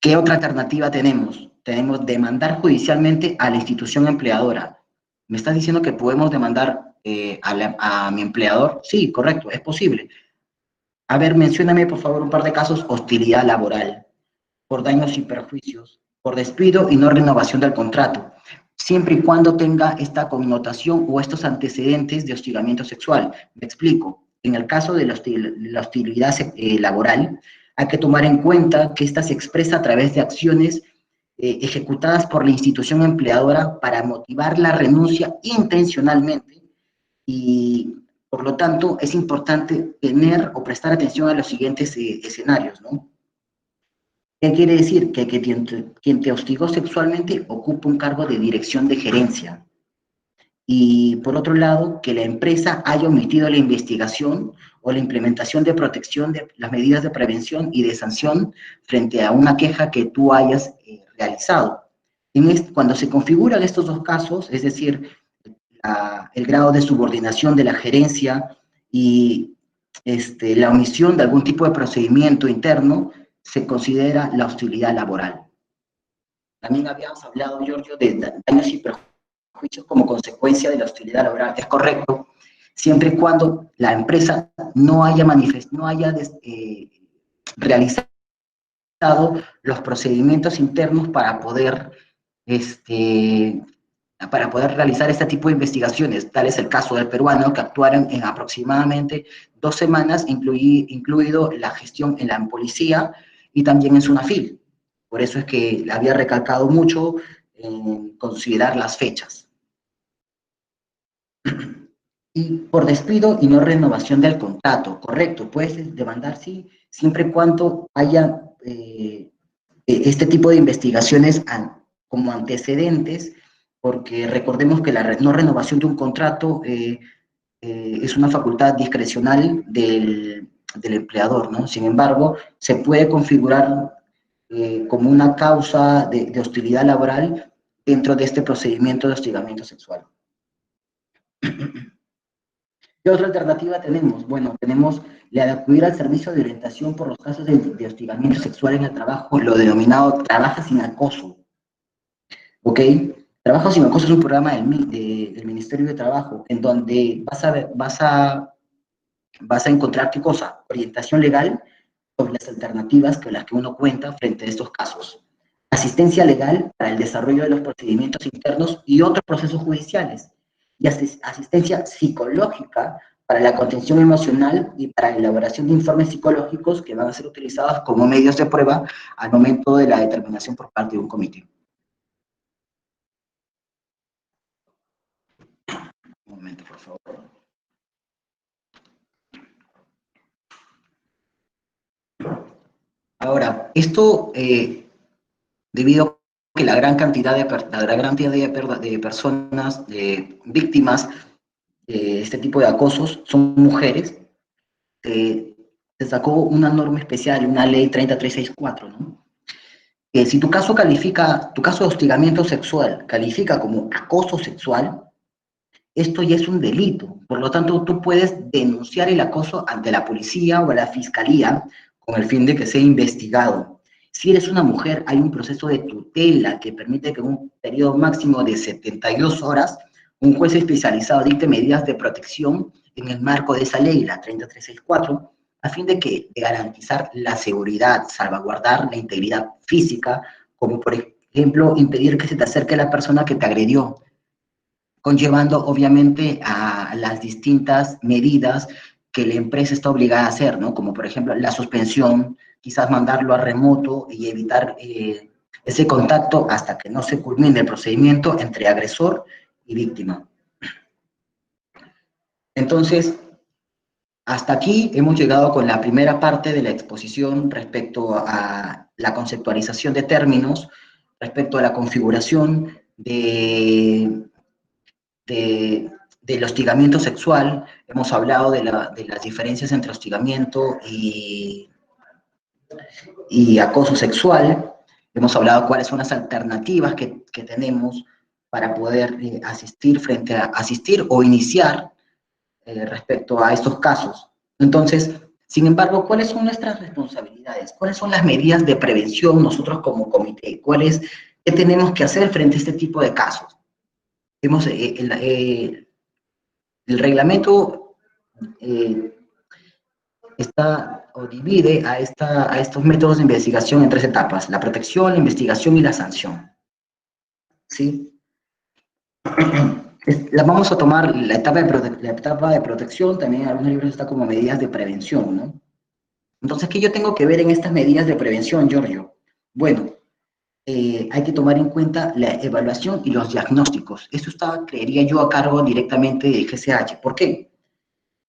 ¿Qué otra alternativa tenemos? Tenemos demandar judicialmente a la institución empleadora. ¿Me estás diciendo que podemos demandar a mi empleador? Sí, correcto, es posible. A ver, mencióname por favor un par de casos: hostilidad laboral, por daños y perjuicios, por despido y no renovación del contrato, siempre y cuando tenga esta connotación o estos antecedentes de hostigamiento sexual. Me explico. En el caso de la hostilidad laboral, hay que tomar en cuenta que esta se expresa a través de acciones ejecutadas por la institución empleadora para motivar la renuncia intencionalmente, y por lo tanto es importante tener o prestar atención a los siguientes escenarios, ¿no? ¿Qué quiere decir? Que quien te hostigó sexualmente ocupa un cargo de dirección de gerencia. Y por otro lado, que la empresa haya omitido la investigación o la implementación de protección de las medidas de prevención y de sanción frente a una queja que tú hayas realizado. Cuando se configuran estos dos casos, es decir, el grado de subordinación de la gerencia y la omisión de algún tipo de procedimiento interno, se considera la hostilidad laboral. También habíamos hablado, Giorgio, de daños y perjuicios como consecuencia de la hostilidad laboral. Es correcto, siempre y cuando la empresa no haya realizado los procedimientos internos para poder realizar este tipo de investigaciones. Tal es el caso del peruano, que actuaron en aproximadamente 2 semanas, incluido la gestión en la policía y también en Sunafil. Por eso es que había recalcado mucho en considerar las fechas. Y por despido y no renovación del contrato, correcto, puedes demandar, sí, siempre y cuando haya este tipo de investigaciones como antecedentes, porque recordemos que la no renovación de un contrato es una facultad discrecional del empleador, ¿no? Sin embargo, se puede configurar como una causa de hostilidad laboral dentro de este procedimiento de hostigamiento sexual. ¿Qué otra alternativa tenemos? Bueno, tenemos la de acudir al servicio de orientación por los casos de hostigamiento sexual en el trabajo, lo denominado Trabaja sin Acoso. ¿Ok? Trabajo sin Acoso es un programa del Ministerio de Trabajo, en donde vas a encontrar, ¿qué cosa? Orientación legal sobre las alternativas con las que uno cuenta frente a estos casos. Asistencia legal para el desarrollo de los procedimientos internos y otros procesos judiciales. Y asistencia psicológica para la contención emocional y para la elaboración de informes psicológicos que van a ser utilizados como medios de prueba al momento de la determinación por parte de un comité. Un momento, por favor. Ahora, esto, debido a que la gran cantidad de personas, víctimas de este tipo de acosos, son mujeres, se sacó una norma especial, una ley 30364, ¿no? Que si tu caso de hostigamiento sexual califica como acoso sexual, esto ya es un delito. Por lo tanto, tú puedes denunciar el acoso ante la policía o a la fiscalía con el fin de que sea investigado. Si eres una mujer, hay un proceso de tutela que permite que en un periodo máximo de 72 horas un juez especializado dicte medidas de protección en el marco de esa ley, la 30364, a fin de garantizar la seguridad, salvaguardar la integridad física, como por ejemplo impedir que se te acerque la persona que te agredió, conllevando obviamente a las distintas medidas que la empresa está obligada a hacer, ¿no? Como por ejemplo la suspensión, quizás mandarlo a remoto y evitar ese contacto hasta que no se culmine el procedimiento entre agresor y víctima. Entonces, hasta aquí hemos llegado con la primera parte de la exposición respecto a la conceptualización de términos, respecto a la configuración del hostigamiento sexual. Hemos hablado de las diferencias entre hostigamiento y acoso sexual. Hemos hablado cuáles son las alternativas que tenemos para poder asistir o iniciar respecto a estos casos. Entonces, sin embargo, ¿cuáles son nuestras responsabilidades? ¿Cuáles son las medidas de prevención nosotros como comité? ¿Qué tenemos que hacer frente a este tipo de casos? El reglamento divide a estos métodos de investigación en 3 etapas: la protección, la investigación y la sanción. ¿Sí? Vamos a tomar la etapa de protección, también en algunos libros está como medidas de prevención, ¿no? Entonces, ¿qué yo tengo que ver en estas medidas de prevención, Giorgio? Bueno, hay que tomar en cuenta la evaluación y los diagnósticos. Esto está, creería yo, a cargo directamente del GCH. ¿Por qué?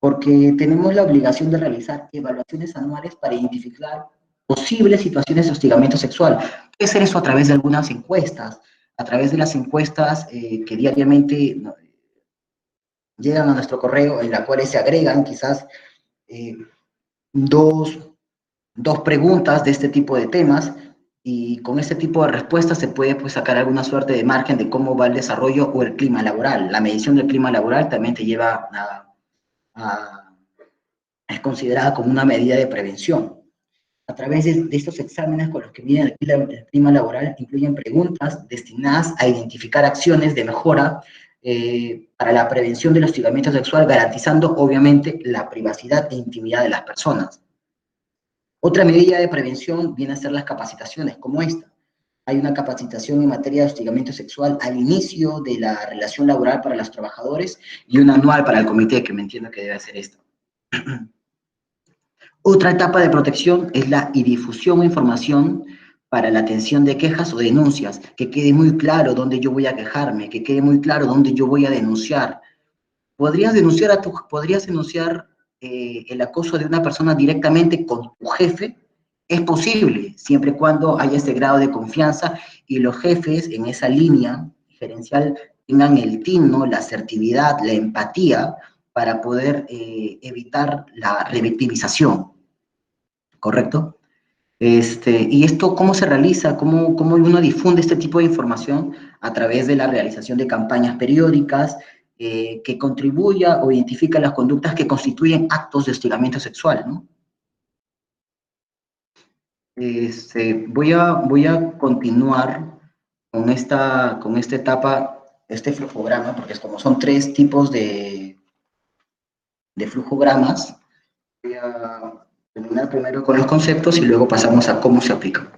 Porque tenemos la obligación de realizar evaluaciones anuales para identificar posibles situaciones de hostigamiento sexual. Puede ser eso a través de algunas encuestas, a través de las encuestas que diariamente llegan a nuestro correo, en las cuales se agregan quizás dos preguntas de este tipo de temas, y con este tipo de respuestas se puede pues, sacar alguna suerte de margen de cómo va el desarrollo o el clima laboral. La medición del clima laboral también te lleva es considerada como una medida de prevención. A través de estos exámenes con los que miden el clima laboral, incluyen preguntas destinadas a identificar acciones de mejora para la prevención del hostigamiento sexual, garantizando obviamente la privacidad e intimidad de las personas. Otra medida de prevención viene a ser las capacitaciones, como esta. Hay una capacitación en materia de hostigamiento sexual al inicio de la relación laboral para los trabajadores y una anual para el comité, que me entiendo que debe ser esto. Otra etapa de protección es la difusión o información para la atención de quejas o denuncias, que quede muy claro dónde yo voy a quejarme, que quede muy claro dónde yo voy a denunciar. Podrías denunciar el acoso de una persona directamente con tu jefe. Es posible, siempre y cuando haya este grado de confianza y los jefes en esa línea gerencial tengan el tino, la asertividad, la empatía para poder evitar la revictimización, ¿correcto? Y esto, ¿cómo se realiza? ¿Cómo uno difunde este tipo de información? A través de la realización de campañas periódicas que contribuya o identifica las conductas que constituyen actos de hostigamiento sexual, ¿no? Voy a continuar con esta etapa, este flujograma, porque como son 3 tipos de flujogramas, voy a terminar primero con los conceptos y luego pasamos a cómo se aplican.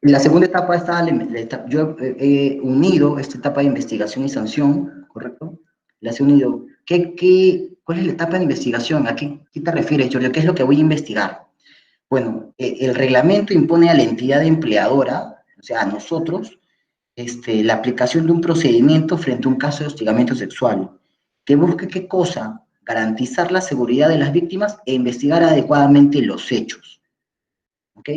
En la segunda etapa está, yo he unido esta etapa de investigación y sanción, ¿correcto? Las he unido. ¿Cuál es la etapa de investigación? ¿A qué te refieres, Giorgio? ¿Qué es lo que voy a investigar? Bueno, el reglamento impone a la entidad empleadora, o sea, a nosotros, la aplicación de un procedimiento frente a un caso de hostigamiento sexual, que busque ¿qué cosa? Garantizar la seguridad de las víctimas e investigar adecuadamente los hechos. ¿Ok?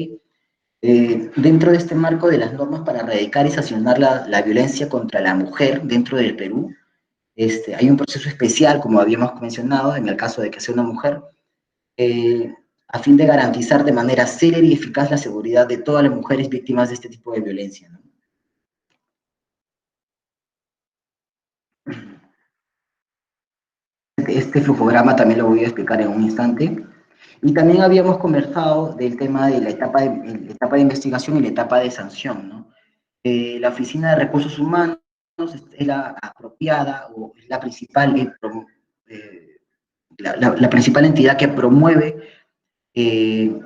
Dentro de este marco de las normas para erradicar y sancionar la violencia contra la mujer dentro del Perú, hay un proceso especial, como habíamos mencionado, en el caso de que sea una mujer, a fin de garantizar de manera seria y eficaz la seguridad de todas las mujeres víctimas de este tipo de violencia, ¿no? Este flujograma también lo voy a explicar en un instante. Y también habíamos conversado del tema de la etapa de investigación y la etapa de sanción, ¿no? La Oficina de Recursos Humanos es la apropiada o es la principal, la principal entidad que promueve el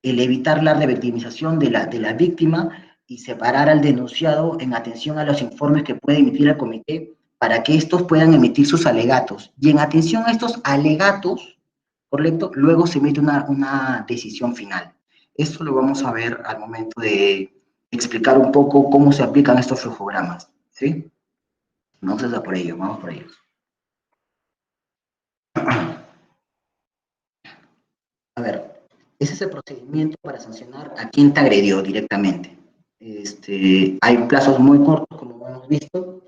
evitar la revictimización de la víctima y separar al denunciado en atención a los informes que puede emitir el comité para que estos puedan emitir sus alegatos. Y en atención a estos alegatos, correcto, luego se emite una decisión final. Esto lo vamos a ver al momento de explicar un poco cómo se aplican estos flujogramas, ¿sí? Vamos a por ello, vamos por ellos. A ver, ese es el procedimiento para sancionar a quien te agredió directamente. Hay plazos muy cortos, como hemos visto.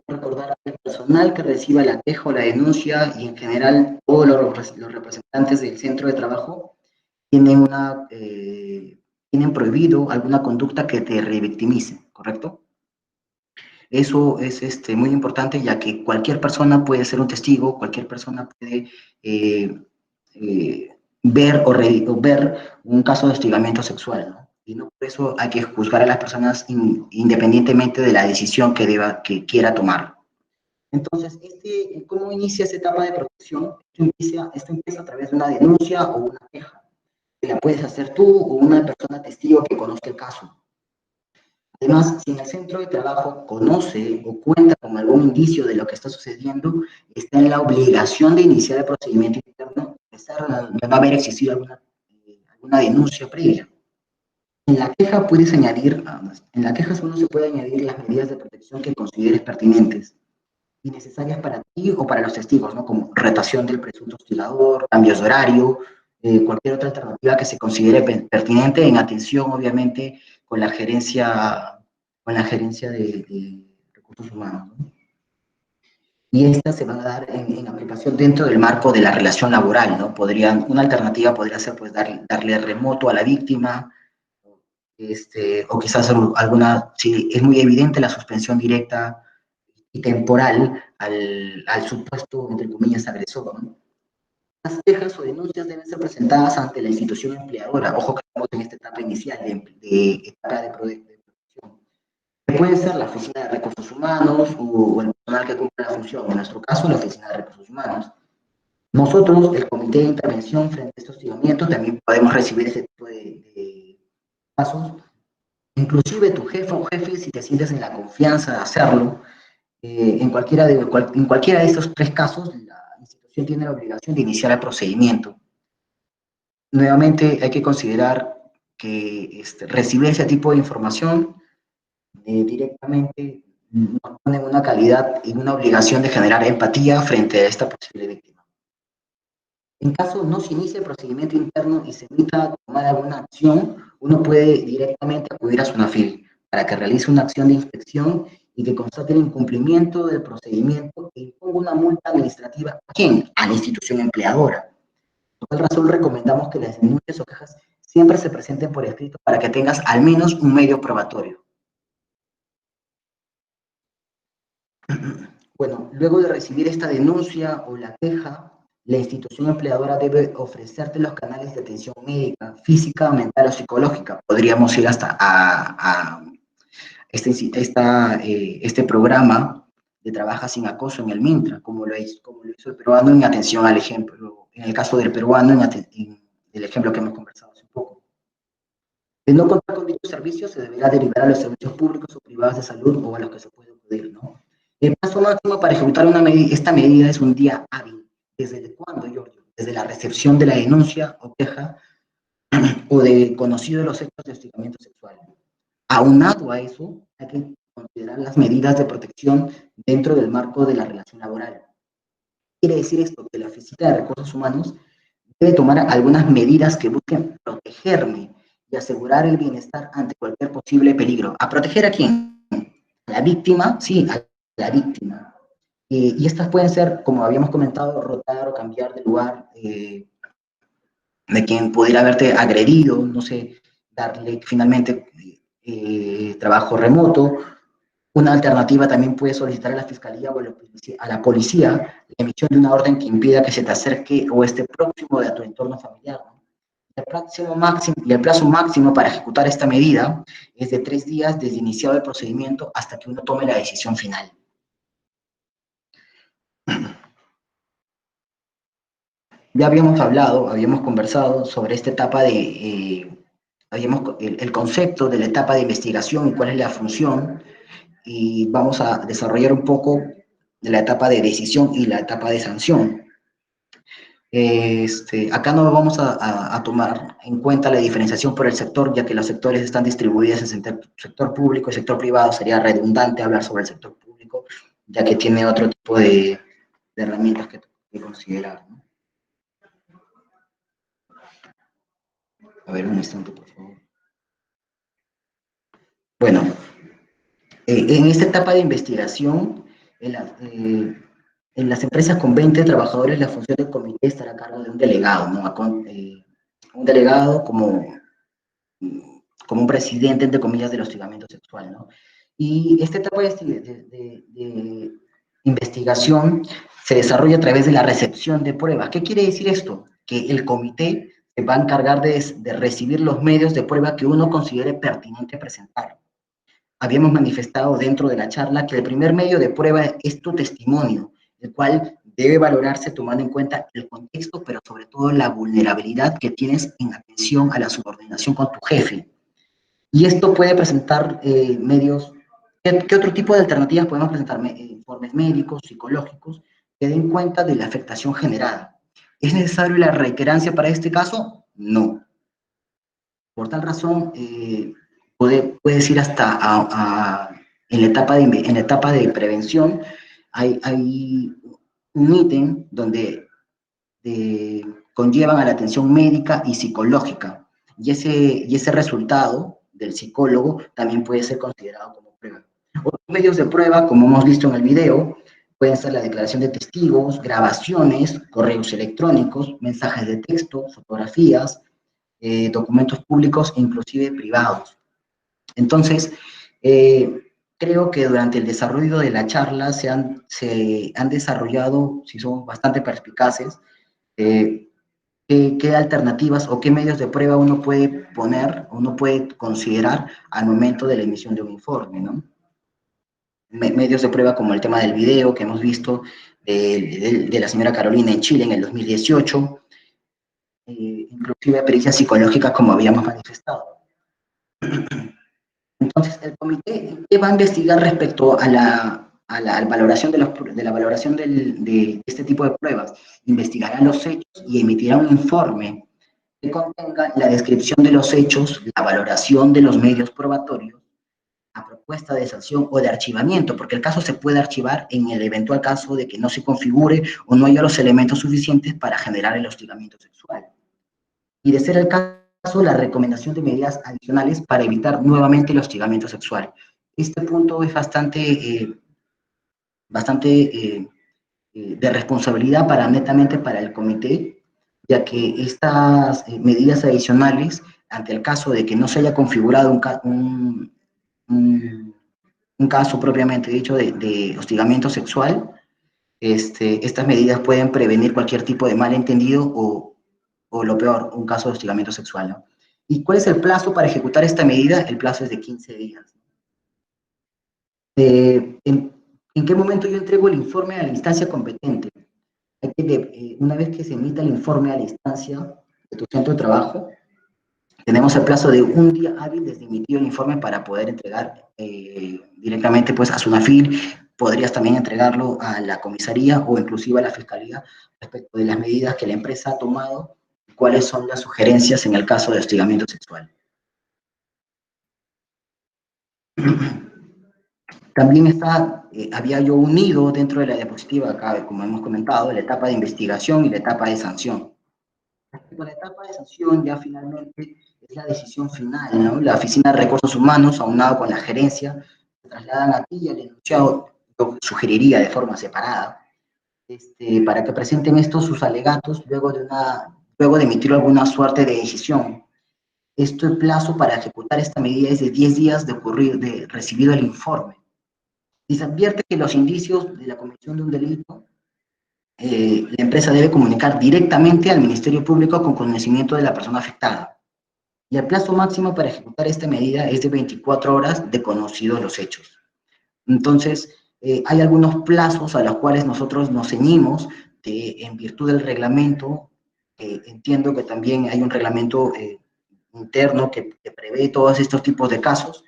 Recordar al personal que reciba la queja o la denuncia y en general todos los representantes del centro de trabajo tienen prohibido alguna conducta que te revictimice, ¿correcto? Eso es muy importante, ya que cualquier persona puede ser un testigo, cualquier persona puede ver un caso de hostigamiento sexual, ¿no? Y no por eso hay que juzgar a las personas independientemente de la decisión que quiera tomar. Entonces, ¿cómo inicia esta etapa de protección? Esto empieza a través de una denuncia o una queja, que la puedes hacer tú o una persona testigo que conozca el caso. Además, si en el centro de trabajo conoce o cuenta con algún indicio de lo que está sucediendo, está en la obligación de iniciar el procedimiento interno, a pesar de no haber existido alguna denuncia previa. En la queja puedes añadir, en la queja uno se puede añadir las medidas de protección que consideres pertinentes y necesarias para ti o para los testigos, ¿no? Como retación del presunto hostigador, cambios de horario, cualquier otra alternativa que se considere pertinente en atención, obviamente, con la gerencia de recursos humanos, ¿no? Y estas se van a dar en aplicación dentro del marco de la relación laboral, ¿no? Una alternativa podría ser, pues, darle remoto a la víctima, o quizás alguna, si es muy evidente, la suspensión directa y temporal al supuesto, entre comillas, agresor, ¿no? Las quejas o denuncias deben ser presentadas ante la institución empleadora. Ojo que estamos en esta etapa inicial de etapa de protección. Puede ser la Oficina de Recursos Humanos o el personal que cumple la función. En nuestro caso, la Oficina de Recursos Humanos. Nosotros, el Comité de Intervención frente a este hostigamiento, también podemos recibir ese tipo de casos. Inclusive tu jefa o jefe, si te sientes en la confianza de hacerlo, en cualquiera de estos tres casos, la institución tiene la obligación de iniciar el procedimiento. Nuevamente, hay que considerar que recibir ese tipo de información directamente nos pone en una calidad y una obligación de generar empatía frente a esta posible víctima. En caso no se inicie el procedimiento interno y se emita tomar alguna acción, uno puede directamente acudir a SUNAFIL para que realice una acción de inspección y que constate el incumplimiento del procedimiento e imponga una multa administrativa. ¿A quién? A la institución empleadora. Por tal razón, recomendamos que las denuncias o quejas siempre se presenten por escrito para que tengas al menos un medio probatorio. Bueno, luego de recibir esta denuncia o la queja, la institución empleadora debe ofrecerte los canales de atención médica, física, mental o psicológica. Podríamos ir hasta a este programa de Trabaja sin Acoso en el MINTRA, como lo hizo el peruano en atención al ejemplo, en el caso del peruano, en el ejemplo que hemos conversado hace poco. De no contar con dichos servicios, se deberá derivar a los servicios públicos o privados de salud o a los que se puede acudir, ¿no? El plazo máximo para ejecutar esta medida es un día hábil. ¿Desde cuándo, Giorgio? Desde la recepción de la denuncia o queja o de conocido de los hechos de hostigamiento sexual. Aunado a eso, hay que considerar las medidas de protección dentro del marco de la relación laboral. Quiere decir esto, que la Oficina de Recursos Humanos debe tomar algunas medidas que busquen protegerme y asegurar el bienestar ante cualquier posible peligro. ¿A proteger a quién? ¿A la víctima? Sí, a la víctima. Y estas pueden ser, como habíamos comentado, rotar o cambiar de lugar de quien pudiera haberte agredido, no sé, darle finalmente trabajo remoto. Una alternativa también puede solicitar a la Fiscalía o a la Policía la emisión de una orden que impida que se te acerque o esté próximo de tu entorno familiar, ¿no? El plazo máximo para ejecutar esta medida es de 3 días desde iniciado el procedimiento hasta que uno tome la decisión final. Ya habíamos conversado sobre esta etapa de, el concepto de la etapa de investigación y cuál es la función, y vamos a desarrollar un poco de la etapa de decisión y la etapa de sanción. Acá no vamos a tomar en cuenta la diferenciación por el sector, ya que los sectores están distribuidos en sector público y sector privado. Sería redundante hablar sobre el sector público, ya que tiene otro tipo de herramientas que considerar, ¿no? A ver, un instante, por favor. Bueno, en esta etapa de investigación, en las empresas con 20 trabajadores, la función del comité estará a cargo de un delegado, ¿no? Un delegado como un presidente, entre comillas, del hostigamiento sexual, ¿no? Y esta etapa de investigación se desarrolla a través de la recepción de pruebas. ¿Qué quiere decir esto? Que el comité se va a encargar de recibir los medios de prueba que uno considere pertinente presentar. Habíamos manifestado dentro de la charla que el primer medio de prueba es tu testimonio, el cual debe valorarse tomando en cuenta el contexto, pero sobre todo la vulnerabilidad que tienes en atención a la subordinación con tu jefe. Y esto puede presentar medios. ¿Qué otro tipo de alternativas podemos presentar? Informes médicos, psicológicos, que den cuenta de la afectación generada. ¿Es necesario la reiterancia para este caso? No. Por tal razón, puedes ir hasta en la etapa de prevención, hay un ítem donde conllevan a la atención médica y psicológica, y ese resultado del psicólogo también puede ser considerado como prueba. Otros medios de prueba, como hemos visto en el video, pueden ser la declaración de testigos, grabaciones, correos electrónicos, mensajes de texto, fotografías, documentos públicos e inclusive privados. Entonces, creo que durante el desarrollo de la charla se han desarrollado, si somos bastante perspicaces, qué alternativas o qué medios de prueba uno puede poner, uno puede considerar al momento de la emisión de un informe, ¿no? Medios de prueba como el tema del video que hemos visto de la señora Carolina en Chile en el 2018, inclusive pericias psicológicas como habíamos manifestado. Entonces, el comité, ¿qué va a investigar respecto a la valoración de la valoración de este tipo de pruebas? Investigará los hechos y emitirá un informe que contenga la descripción de los hechos, la valoración de los medios probatorios, la propuesta de sanción o de archivamiento, porque el caso se puede archivar en el eventual caso de que no se configure o no haya los elementos suficientes para generar el hostigamiento sexual. Y de ser el caso, la recomendación de medidas adicionales para evitar nuevamente el hostigamiento sexual. Este punto es bastante de responsabilidad netamente para el comité, ya que estas medidas adicionales, ante el caso de que no se haya configurado un caso propiamente dicho de hostigamiento sexual, estas medidas pueden prevenir cualquier tipo de malentendido o lo peor, un caso de hostigamiento sexual, ¿no? ¿Y cuál es el plazo para ejecutar esta medida? El plazo es de 15 días. ¿En qué momento yo entrego el informe a la instancia competente? Una vez que se emita el informe a la instancia de tu centro de trabajo, tenemos el plazo de un día hábil desde emitir el informe para poder entregar directamente pues, a SUNAFIL. Podrías también entregarlo a la comisaría o inclusive a la fiscalía respecto de las medidas que la empresa ha tomado y cuáles son las sugerencias en el caso de hostigamiento sexual. También había yo unido dentro de la diapositiva, acá, como hemos comentado, la etapa de investigación y la etapa de sanción. La etapa de sanción ya finalmente es la decisión final, ¿no? La Oficina de Recursos Humanos, aunado con la gerencia, se trasladan a ti y al denunciado. Yo sugeriría de forma separada, para que presenten sus alegatos luego de emitir alguna suerte de decisión. El plazo para ejecutar esta medida es de 10 días de recibido el informe. Y se advierte que los indicios de la comisión de un delito, la empresa debe comunicar directamente al Ministerio Público con conocimiento de la persona afectada. Y el plazo máximo para ejecutar esta medida es de 24 horas de conocidos los hechos. Entonces, hay algunos plazos a los cuales nosotros nos ceñimos en virtud del reglamento. Entiendo que también hay un reglamento interno que prevé todos estos tipos de casos,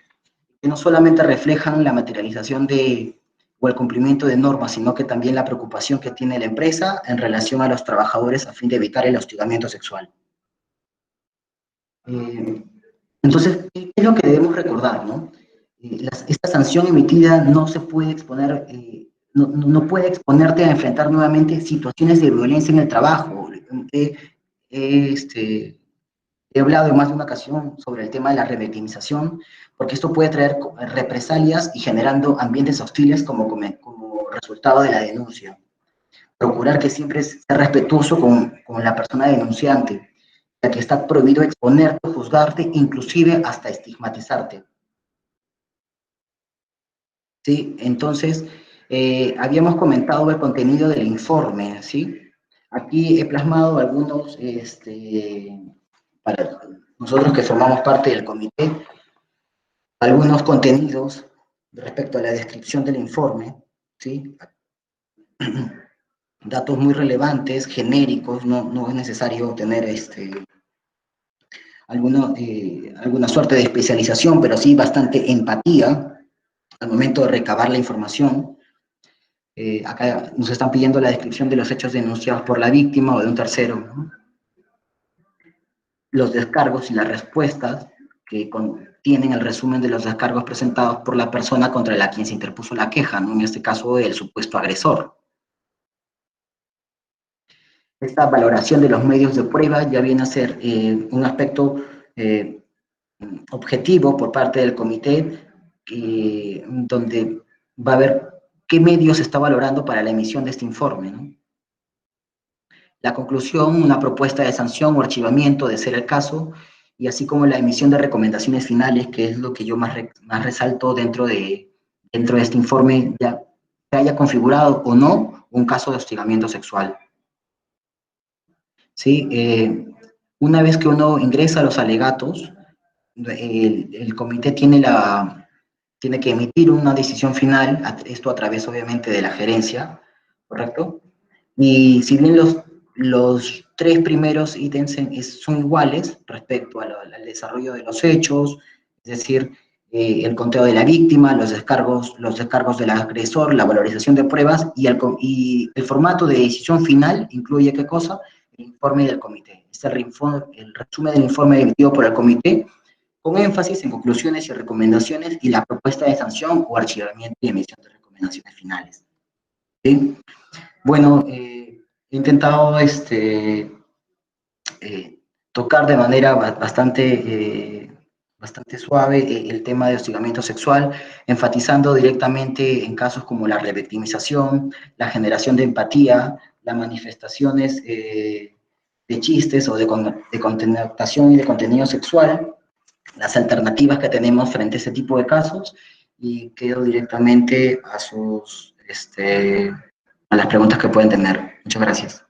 que no solamente reflejan la materialización o el cumplimiento de normas, sino que también la preocupación que tiene la empresa en relación a los trabajadores a fin de evitar el hostigamiento sexual. Entonces, ¿qué es lo que debemos recordar, no? Esta sanción emitida no se puede exponer, no puede exponerte a enfrentar nuevamente situaciones de violencia en el trabajo. He hablado en más de una ocasión sobre el tema de la revictimización, porque esto puede traer represalias y generando ambientes hostiles como resultado de la denuncia. Procurar que siempre sea respetuoso con la persona denunciante, ya que está prohibido exponerte, juzgarte, inclusive hasta estigmatizarte. ¿Sí? Entonces, habíamos comentado el contenido del informe, ¿sí? Aquí he plasmado algunos, para nosotros que formamos parte del comité, algunos contenidos respecto a la descripción del informe, ¿sí? Datos muy relevantes, genéricos, no es necesario tener alguna suerte de especialización, pero sí bastante empatía al momento de recabar la información. Acá nos están pidiendo la descripción de los hechos denunciados por la víctima o de un tercero, ¿no? los descargos y las respuestas que contienen el resumen de los descargos presentados por la persona contra la quien se interpuso la queja, ¿no? En este caso, el supuesto agresor. Esta valoración de los medios de prueba ya viene a ser un aspecto objetivo por parte del comité, donde va a ver qué medios se está valorando para la emisión de este informe, ¿no? La conclusión, una propuesta de sanción o archivamiento, de ser el caso, y así como la emisión de recomendaciones finales, que es lo que yo más resalto dentro de este informe, ya se haya configurado o no un caso de hostigamiento sexual. ¿Sí? Una vez que uno ingresa a los alegatos, el comité tiene que emitir una decisión final, esto a través obviamente de la gerencia, ¿correcto? Y si bien los tres primeros ítems son iguales respecto al desarrollo de los hechos, es decir, el conteo de la víctima, los descargos del agresor, la valorización de pruebas y el formato de decisión final incluye ¿qué cosa? El informe del comité. Este el resumen del informe emitido por el comité, con énfasis en conclusiones y recomendaciones y la propuesta de sanción o archivamiento y emisión de recomendaciones finales. ¿Sí? Bueno, he intentado tocar de manera bastante suave el tema de hostigamiento sexual, enfatizando directamente en casos como la revictimización, la generación de empatía, las manifestaciones de chistes o de connotación y de contenido sexual, las alternativas que tenemos frente a ese tipo de casos, y quedo directamente a las preguntas que pueden tener. Muchas gracias.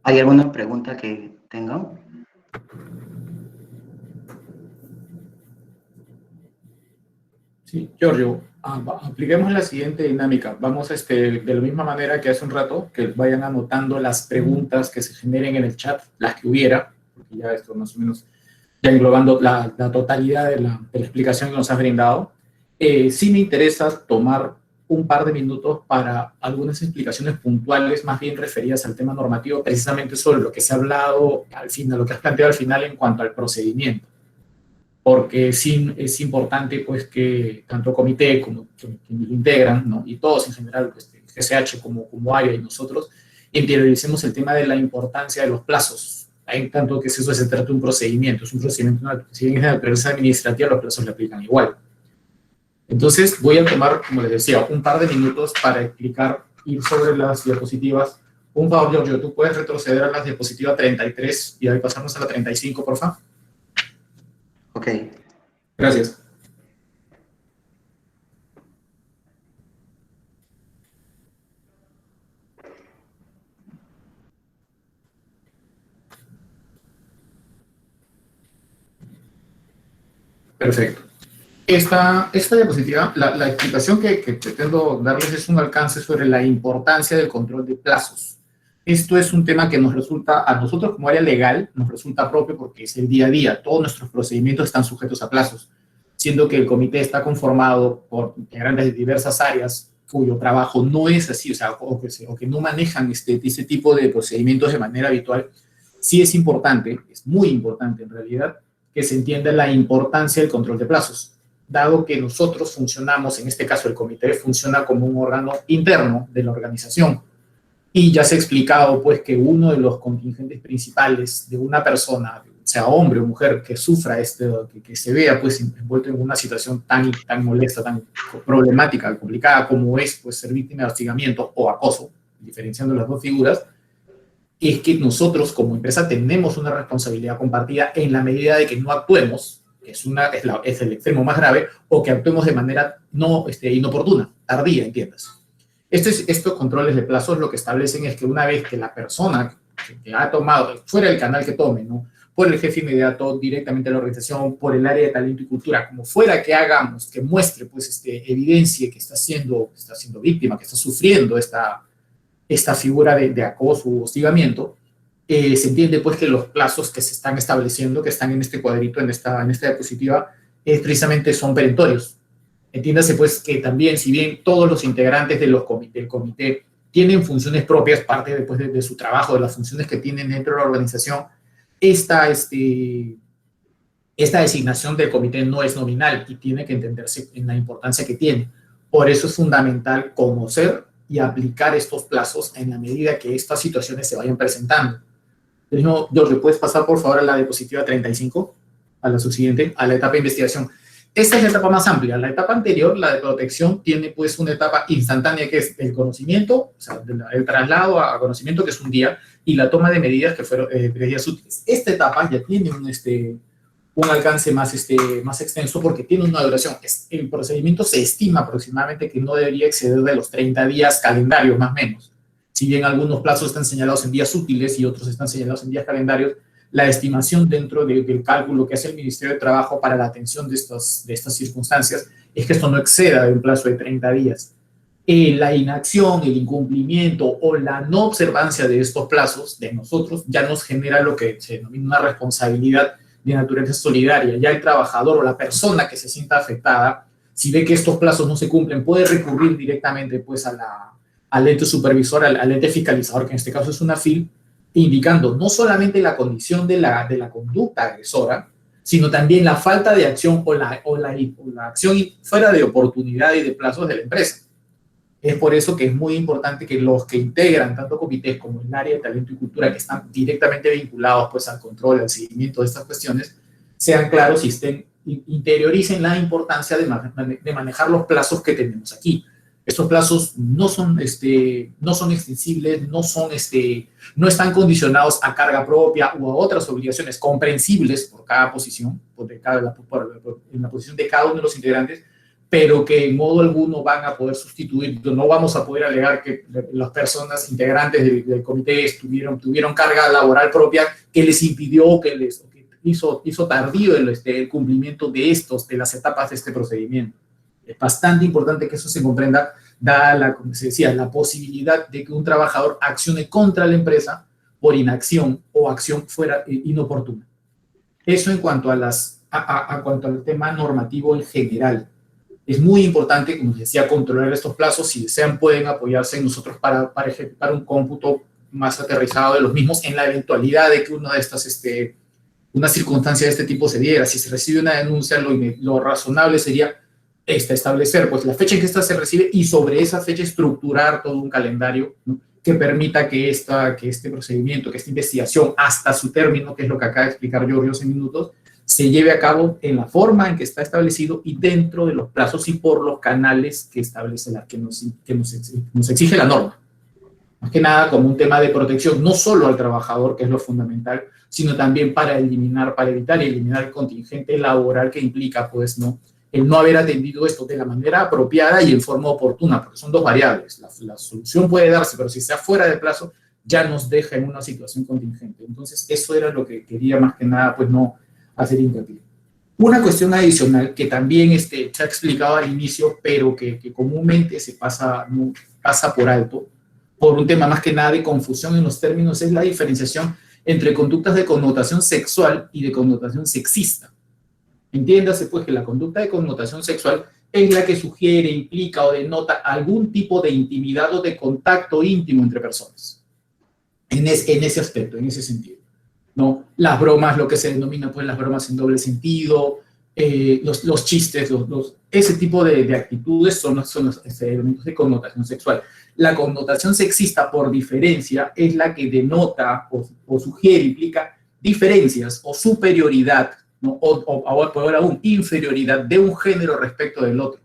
¿Hay alguna pregunta que tengan? Sí, Giorgio, apliquemos la siguiente dinámica. Vamos de la misma manera que hace un rato, que vayan anotando las preguntas que se generen en el chat, las que hubiera, porque ya esto más o menos, ya englobando la totalidad de la explicación que nos has brindado. Sí me interesa tomar un par de minutos para algunas explicaciones puntuales, más bien referidas al tema normativo, precisamente sobre lo que se ha hablado al final, lo que has planteado al final en cuanto al procedimiento. Porque sí es importante pues que tanto comité como quienes lo integran, ¿no? Y todos en general, pues, GSH como área y nosotros, interioricemos el tema de la importancia de los plazos. En tanto que eso se trata de un procedimiento, es un procedimiento, si bien es de naturaleza administrativa, los plazos le aplican igual. Entonces voy a tomar, como les decía, un par de minutos para explicar, ir sobre las diapositivas. Un favor, Giorgio, ¿tú puedes retroceder a la diapositiva 33 y ahí pasarnos a la 35, por favor? Ok. Gracias. Perfecto. Esta diapositiva, la explicación que pretendo darles es un alcance sobre la importancia del control de plazos. Esto es un tema que nos resulta, a nosotros como área legal, nos resulta propio porque es el día a día. Todos nuestros procedimientos están sujetos a plazos, siendo que el comité está conformado por integrantes de diversas áreas cuyo trabajo no es así, o que no manejan ese tipo de procedimientos de manera habitual. Sí es importante, es muy importante en realidad, que se entienda la importancia del control de plazos, dado que nosotros funcionamos, en este caso el comité funciona como un órgano interno de la organización. Y ya se ha explicado pues que uno de los contingentes principales de una persona, sea hombre o mujer, que sufra que se vea pues envuelto en una situación tan molesta, tan problemática, complicada como es pues ser víctima de hostigamiento o acoso, diferenciando las dos figuras, es que nosotros como empresa tenemos una responsabilidad compartida en la medida de que no actuemos, que es el extremo más grave, o que actuemos de manera inoportuna, tardía, entiendas. Estos controles de plazos lo que establecen es que una vez que la persona que ha tomado, fuera el canal que tome, ¿no? Por el jefe inmediato, directamente a la organización, por el área de talento y cultura, como fuera que hagamos, que muestre pues evidencia que está siendo víctima, que está sufriendo esta figura de acoso u hostigamiento, se entiende pues que los plazos que se están estableciendo, que están en este cuadrito, en esta diapositiva, precisamente son perentorios. Entiéndase pues que también, si bien todos los integrantes del comité tienen funciones propias, parte después de su trabajo, de las funciones que tienen dentro de la organización, esta designación del comité no es nominal y tiene que entenderse en la importancia que tiene. Por eso es fundamental conocer y aplicar estos plazos en la medida que estas situaciones se vayan presentando. Jorge, ¿puedes pasar por favor a la diapositiva 35? A la subsiguiente, a la etapa de investigación. Esta es la etapa más amplia. La etapa anterior, la de protección, tiene pues una etapa instantánea que es el conocimiento, o sea, el traslado a conocimiento, que es un día, y la toma de medidas que fueron medidas útiles. Esta etapa ya tiene un alcance más extenso porque tiene una duración. El procedimiento se estima aproximadamente que no debería exceder de los 30 días calendarios, más o menos. Si bien algunos plazos están señalados en días útiles y otros están señalados en días calendarios, la estimación dentro del cálculo que hace el Ministerio de Trabajo para la atención de estas circunstancias es que esto no exceda de un plazo de 30 días. La inacción, el incumplimiento o la no observancia de estos plazos de nosotros ya nos genera lo que se denomina una responsabilidad de naturaleza solidaria. Ya el trabajador o la persona que se sienta afectada, si ve que estos plazos no se cumplen, puede recurrir directamente pues al ente supervisor, al ente fiscalizador, que en este caso es una FIL, indicando no solamente la condición de la conducta agresora, sino también la falta de acción o la acción fuera de oportunidad y de plazos de la empresa. Es por eso que es muy importante que los que integran tanto comités como el área de talento y cultura, que están directamente vinculados pues al control, al seguimiento de estas cuestiones, sean claros y interioricen la importancia de manejar los plazos que tenemos aquí. Estos plazos no son extensibles, no están condicionados a carga propia u a otras obligaciones comprensibles por cada posición, en la posición de cada uno de los integrantes, pero que en modo alguno van a poder sustituir. No vamos a poder alegar que las personas integrantes del comité tuvieron carga laboral propia que les impidió, que hizo tardío el cumplimiento de las etapas de este procedimiento. Es bastante importante que eso se comprenda, dada como se decía, la posibilidad de que un trabajador accione contra la empresa por inacción o acción fuera inoportuna. Eso en cuanto al tema normativo en general. Es muy importante, como decía, controlar estos plazos. Si desean, pueden apoyarse en nosotros para ejecutar un cómputo más aterrizado de los mismos en la eventualidad de que una circunstancia de este tipo se diera. Si se recibe una denuncia, lo razonable sería establecer pues la fecha en que esta se recibe y sobre esa fecha estructurar todo un calendario, ¿no?, que permita que este procedimiento, que esta investigación hasta su término, que es lo que acaba de explicar Giorgio hace minutos, se lleve a cabo en la forma en que está establecido y dentro de los plazos y por los canales que establece que nos exige la norma. Más que nada como un tema de protección, no solo al trabajador, que es lo fundamental, sino también para evitar y eliminar el contingente laboral que implica, pues, el no haber atendido esto de la manera apropiada y en forma oportuna, porque son dos variables. La solución puede darse, pero si sea fuera de plazo, ya nos deja en una situación contingente. Entonces, eso era lo que quería más que nada, pues, no hacer hincapié. Una cuestión adicional que también se ha explicado al inicio, pero que comúnmente se pasa por alto, por un tema más que nada de confusión en los términos, es la diferenciación entre conductas de connotación sexual y de connotación sexista. Entiéndase pues que la conducta de connotación sexual es la que sugiere, implica o denota algún tipo de intimidad o de contacto íntimo entre personas. En ese aspecto, en ese sentido, ¿no? Las bromas, lo que se denomina pues las bromas en doble sentido, los chistes, ese tipo de actitudes son los elementos de connotación sexual. La connotación sexista, por diferencia, es la que denota o sugiere, implica diferencias o superioridad, ¿no? o peor aún, inferioridad de un género respecto del otro.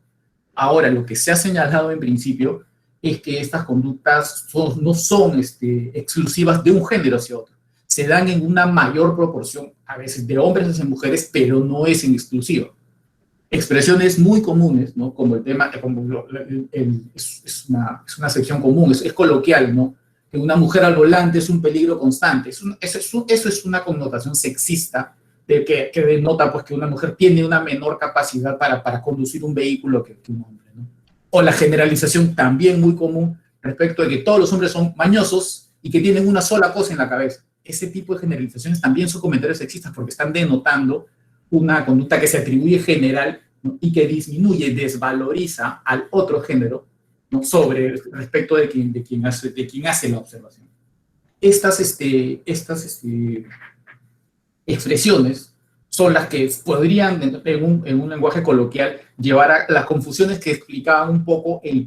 Ahora, lo que se ha señalado en principio es que estas conductas no son exclusivas de un género hacia otro. Se dan en una mayor proporción, a veces de hombres hacia mujeres, pero no es en exclusiva. Expresiones muy comunes, ¿no? Como el tema, es una sección común, es coloquial, ¿no? Que una mujer al volante es un peligro constante. Eso es una connotación sexista que denota pues, que una mujer tiene una menor capacidad para conducir un vehículo que un hombre, ¿no? O la generalización también muy común respecto de que todos los hombres son mañosos y que tienen una sola cosa en la cabeza. Ese tipo de generalizaciones también son comentarios sexistas porque están denotando una conducta que se atribuye general, ¿no? Y que disminuye, desvaloriza al otro género, ¿no? Respecto de quien hace la observación. Estas expresiones son las que podrían, en un lenguaje coloquial, llevar a las confusiones que explicaban un poco el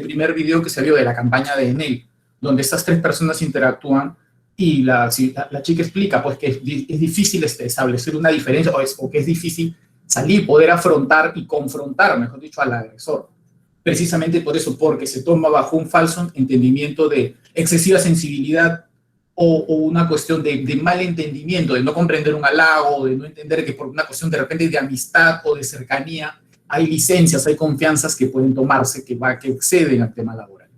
primer video que salió de la campaña de Enel, donde estas tres personas interactúan y la chica explica pues, que es difícil establecer una diferencia o que es difícil salir, poder afrontar y confrontar, mejor dicho, al agresor. Precisamente por eso, porque se toma bajo un falso entendimiento de excesiva sensibilidad o una cuestión de mal entendimiento, de no comprender un halago, de no entender que por una cuestión de repente de amistad o de cercanía hay licencias, hay confianzas que pueden tomarse que exceden al tema laboral.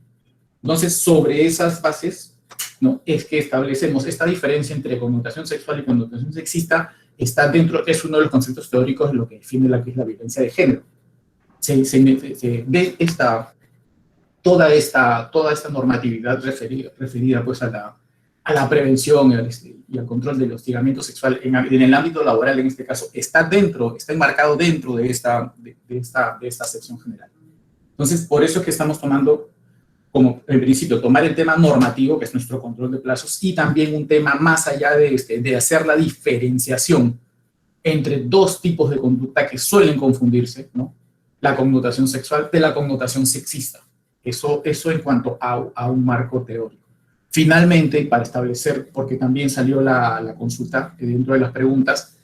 Entonces, sobre esas bases, ¿no? Es que establecemos esta diferencia entre connotación sexual y connotación sexista, está dentro, es uno de los conceptos teóricos de lo que define la violencia de género. Se ve toda esta normatividad referida pues, a la prevención y al control del hostigamiento sexual en el ámbito laboral, en este caso, está enmarcado dentro de esta sección general. Entonces, por eso es que estamos tomando como en principio tomar el tema normativo, que es nuestro control de plazos, y también un tema más allá de hacer la diferenciación entre dos tipos de conducta que suelen confundirse, ¿no? La connotación sexual de la connotación sexista. Eso en cuanto a un marco teórico. Finalmente, para establecer, porque también salió la consulta dentro de las preguntas,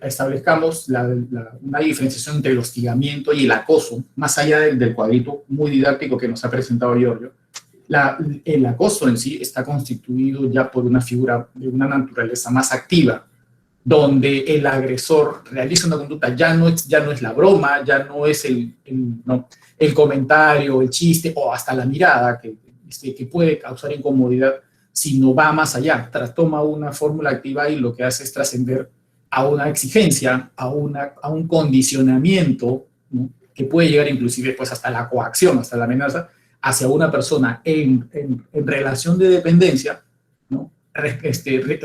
establezcamos una diferenciación entre el hostigamiento y el acoso, más allá del cuadrito muy didáctico que nos ha presentado Giorgio. El acoso en sí está constituido ya por una figura de una naturaleza más activa, donde el agresor realiza una conducta, ya no es la broma, ya no es el comentario, el chiste o hasta la mirada que puede causar incomodidad, sino va más allá, toma una fórmula activa y lo que hace es trascender a una exigencia, a un condicionamiento, ¿no? Que puede llegar inclusive pues, hasta la coacción, hasta la amenaza, hacia una persona en relación de dependencia, ¿no?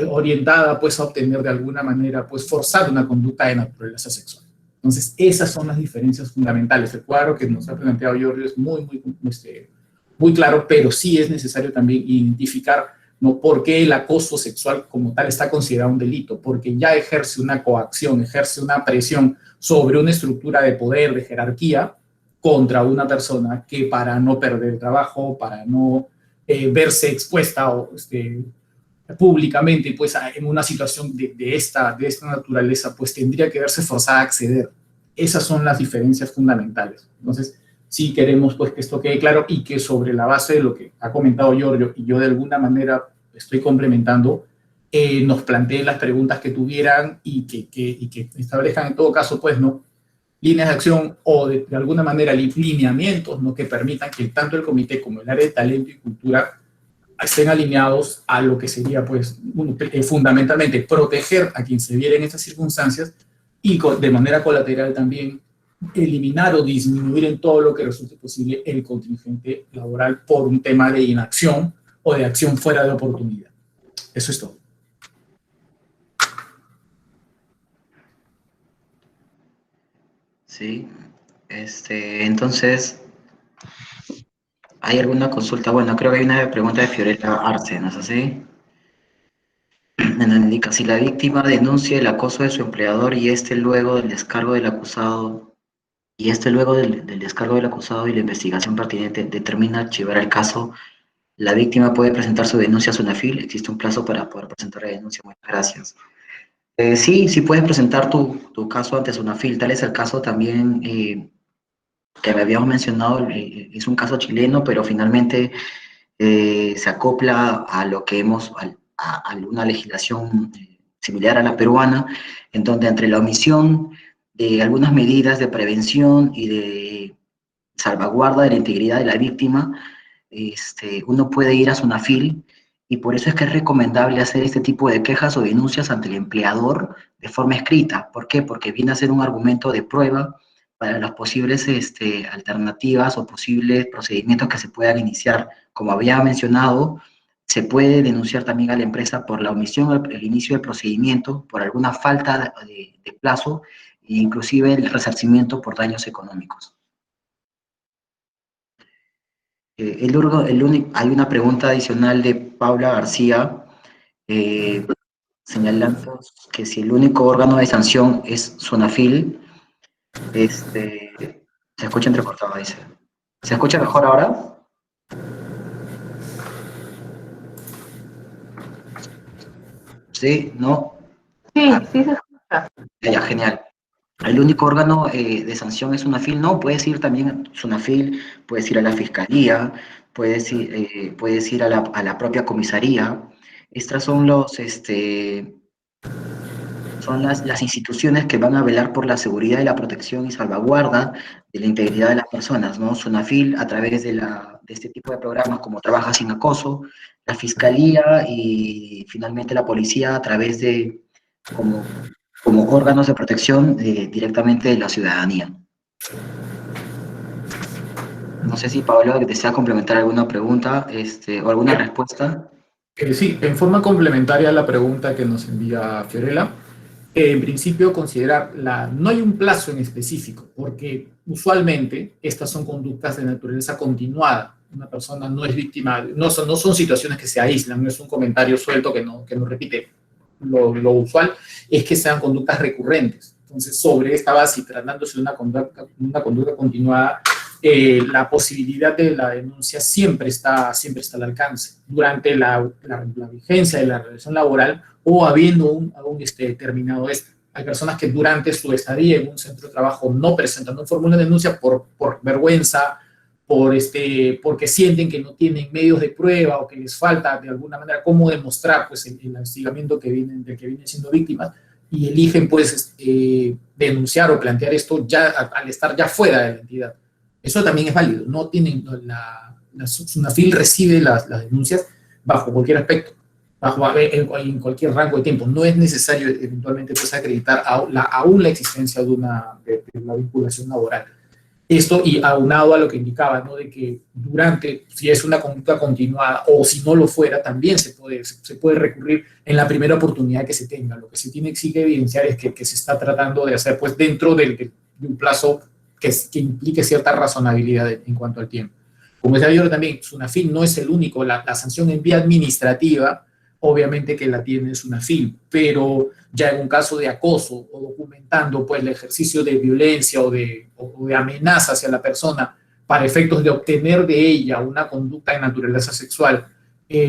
Orientada pues, a obtener de alguna manera, pues forzar una conducta de naturaleza sexual. Entonces, esas son las diferencias fundamentales. El cuadro que nos ha planteado Giorgio es muy claro, pero sí es necesario también identificar, ¿no? Por qué el acoso sexual como tal está considerado un delito, porque ya ejerce una coacción, ejerce una presión sobre una estructura de poder, de jerarquía, contra una persona que para no perder el trabajo, para no verse expuesta públicamente pues, en una situación de esta naturaleza, pues tendría que verse forzada a acceder. Esas son las diferencias fundamentales. Entonces, sí queremos pues, que esto quede claro y que sobre la base de lo que ha comentado Giorgio y yo de alguna manera estoy complementando, nos planteen las preguntas que tuvieran y que establezcan en todo caso, pues, ¿no? Líneas de acción o de alguna manera lineamientos, ¿no? Que permitan que tanto el comité como el área de talento y cultura estén alineados a lo que sería, pues, fundamentalmente proteger a quien se viera en estas circunstancias y de manera colateral también eliminar o disminuir en todo lo que resulte posible el contingente laboral por un tema de inacción o de acción fuera de oportunidad. Eso es todo. Sí, entonces, ¿hay alguna consulta? Bueno, creo que hay una pregunta de Fiorella Arce, ¿no es así? En donde indica, si la víctima denuncia el acoso de su empleador y luego del descargo del acusado, y luego del descargo del acusado y la investigación pertinente determina archivar el caso, la víctima puede presentar su denuncia a SUNAFIL. Existe un plazo para poder presentar la denuncia. Muchas gracias. Sí puedes presentar tu caso ante SUNAFIL. Tal es el caso también que me habíamos mencionado, es un caso chileno, pero finalmente se acopla a lo que a una legislación similar a la peruana, en donde entre la omisión de algunas medidas de prevención y de salvaguarda de la integridad de la víctima, uno puede ir a SUNAFIL, y por eso es que es recomendable hacer este tipo de quejas o denuncias ante el empleador de forma escrita. ¿Por qué? Porque viene a ser un argumento de prueba para las posibles alternativas o posibles procedimientos que se puedan iniciar. Como había mencionado, se puede denunciar también a la empresa por la omisión al inicio del procedimiento, por alguna falta de plazo, e inclusive el resarcimiento por daños económicos. Hay una pregunta adicional de Paula García, señalando que si el único órgano de sanción es SUNAFIL, se escucha entrecortado, dice. ¿Se escucha mejor ahora? ¿Sí? ¿No? Sí, sí se escucha. Ya, genial. El único órgano de sanción es SUNAFIL, no, puedes ir también a SUNAFIL, puedes ir a la fiscalía, puedes ir a la propia comisaría. Estas son las instituciones que van a velar por la seguridad y la protección y salvaguarda de la integridad de las personas, ¿no? SUNAFIL, a través de este tipo de programas como Trabaja Sin Acoso, la fiscalía y finalmente la policía a través de como órganos de protección directamente de la ciudadanía. No sé si Pablo desea complementar alguna pregunta o alguna respuesta. Sí, en forma complementaria a la pregunta que nos envía Fiorella, en principio no hay un plazo en específico, porque usualmente estas son conductas de naturaleza continuada. Una persona no es víctima, no son situaciones que se aíslan, no es un comentario suelto que no repite. Lo usual es que sean conductas recurrentes. Entonces, sobre esta base y tratándose de una conducta continuada, la posibilidad de la denuncia siempre está al alcance durante la vigencia de la relación laboral o habiendo aún terminado esto. Hay personas que durante su estadía en un centro de trabajo no presentan un formulario de denuncia por vergüenza, porque sienten que no tienen medios de prueba o que les falta de alguna manera cómo demostrar pues, el hostigamiento del que vienen siendo víctimas, y eligen pues denunciar o plantear esto ya al estar ya fuera de la entidad. Eso también es válido. No tienen, la SUNAFIL recibe las denuncias bajo cualquier aspecto, en cualquier rango de tiempo. No es necesario eventualmente pues, acreditar aún la existencia de la vinculación laboral. Esto y aunado a lo que indicaba, ¿no? De que si es una conducta continuada o si no lo fuera, también se puede recurrir en la primera oportunidad que se tenga. Lo que se tiene que evidenciar es que se está tratando de hacer pues, dentro de un plazo que implique cierta razonabilidad en cuanto al tiempo. Como decía yo también, SUNAFIL no es el único, la sanción en vía administrativa, obviamente que la tiene SUNAFIL, pero ya en un caso de acoso o documentando pues, el ejercicio de violencia o de amenaza hacia la persona para efectos de obtener de ella una conducta de naturaleza sexual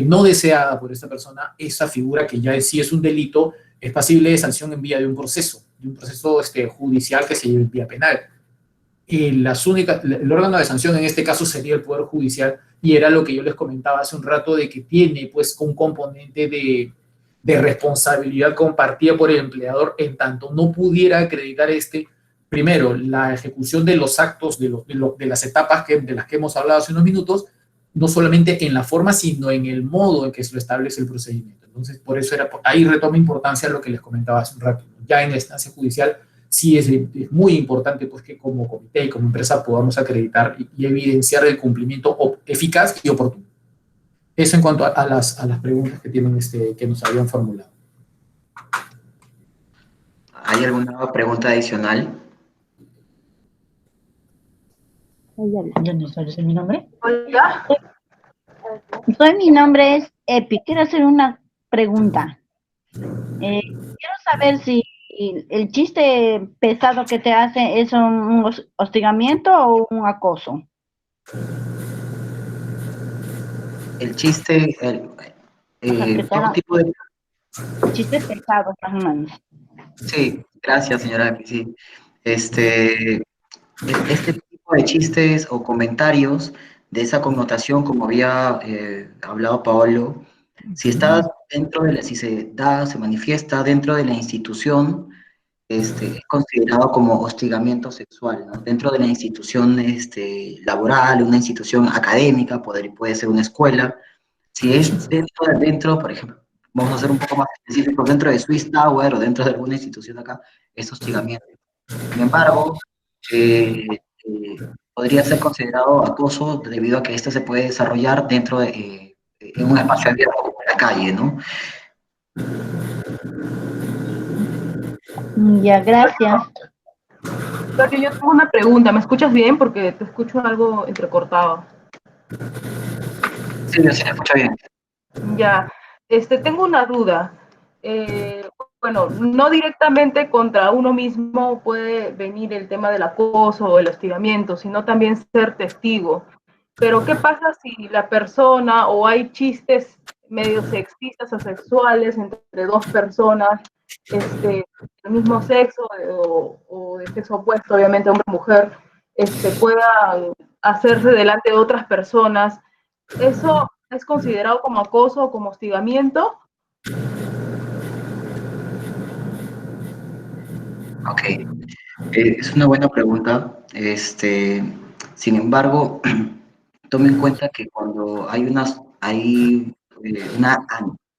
no deseada por esta persona, esa figura que ya en sí es un delito, es pasible de sanción en vía de un proceso judicial que se lleve en vía penal. El órgano de sanción en este caso sería el Poder Judicial, y era lo que yo les comentaba hace un rato de que tiene pues un componente de responsabilidad compartida por el empleador en tanto no pudiera acreditar primero, la ejecución de los actos, de las etapas de las que hemos hablado hace unos minutos, no solamente en la forma, sino en el modo en que se lo establece el procedimiento. Entonces, por eso ahí retoma importancia lo que les comentaba hace un rato. Ya en la instancia judicial, sí es muy importante pues, que como comité y como empresa podamos acreditar y evidenciar el cumplimiento eficaz y oportuno. Eso en cuanto a las preguntas que tienen que nos habían formulado. ¿Hay alguna pregunta adicional? ¿Mi nombre? Mi nombre es Epi. Quiero hacer una pregunta. Quiero saber si el chiste pesado que te hace es un hostigamiento o un acoso. El chiste, todo tipo de... Chistes pesados, más o menos. Sí, gracias, señora. Sí. Este tipo de chistes o comentarios de esa connotación, como había hablado Paolo, si está si se manifiesta dentro de la institución, es considerado como hostigamiento sexual, ¿no? Dentro de la institución laboral, una institución académica, puede ser una escuela. Si es dentro, por ejemplo, vamos a ser un poco más específicos, dentro de Swiss Tower o dentro de alguna institución acá, es hostigamiento. Sin embargo, podría ser considerado acoso debido a que se puede desarrollar dentro de en un espacio abierto como la calle, ¿no? Ya, gracias. Sergio, yo tengo una pregunta. ¿Me escuchas bien? Porque te escucho algo entrecortado. Sí, se escucha bien. Ya, tengo una duda. Bueno, no directamente contra uno mismo puede venir el tema del acoso o el hostigamiento, sino también ser testigo. Pero ¿qué pasa si la persona o hay chistes medio sexistas o sexuales entre dos personas del mismo sexo o de sexo opuesto, obviamente hombre-mujer, puedan hacerse delante de otras personas? ¿Eso es considerado como acoso o como hostigamiento? Ok, es una buena pregunta. Sin embargo, tome en cuenta que cuando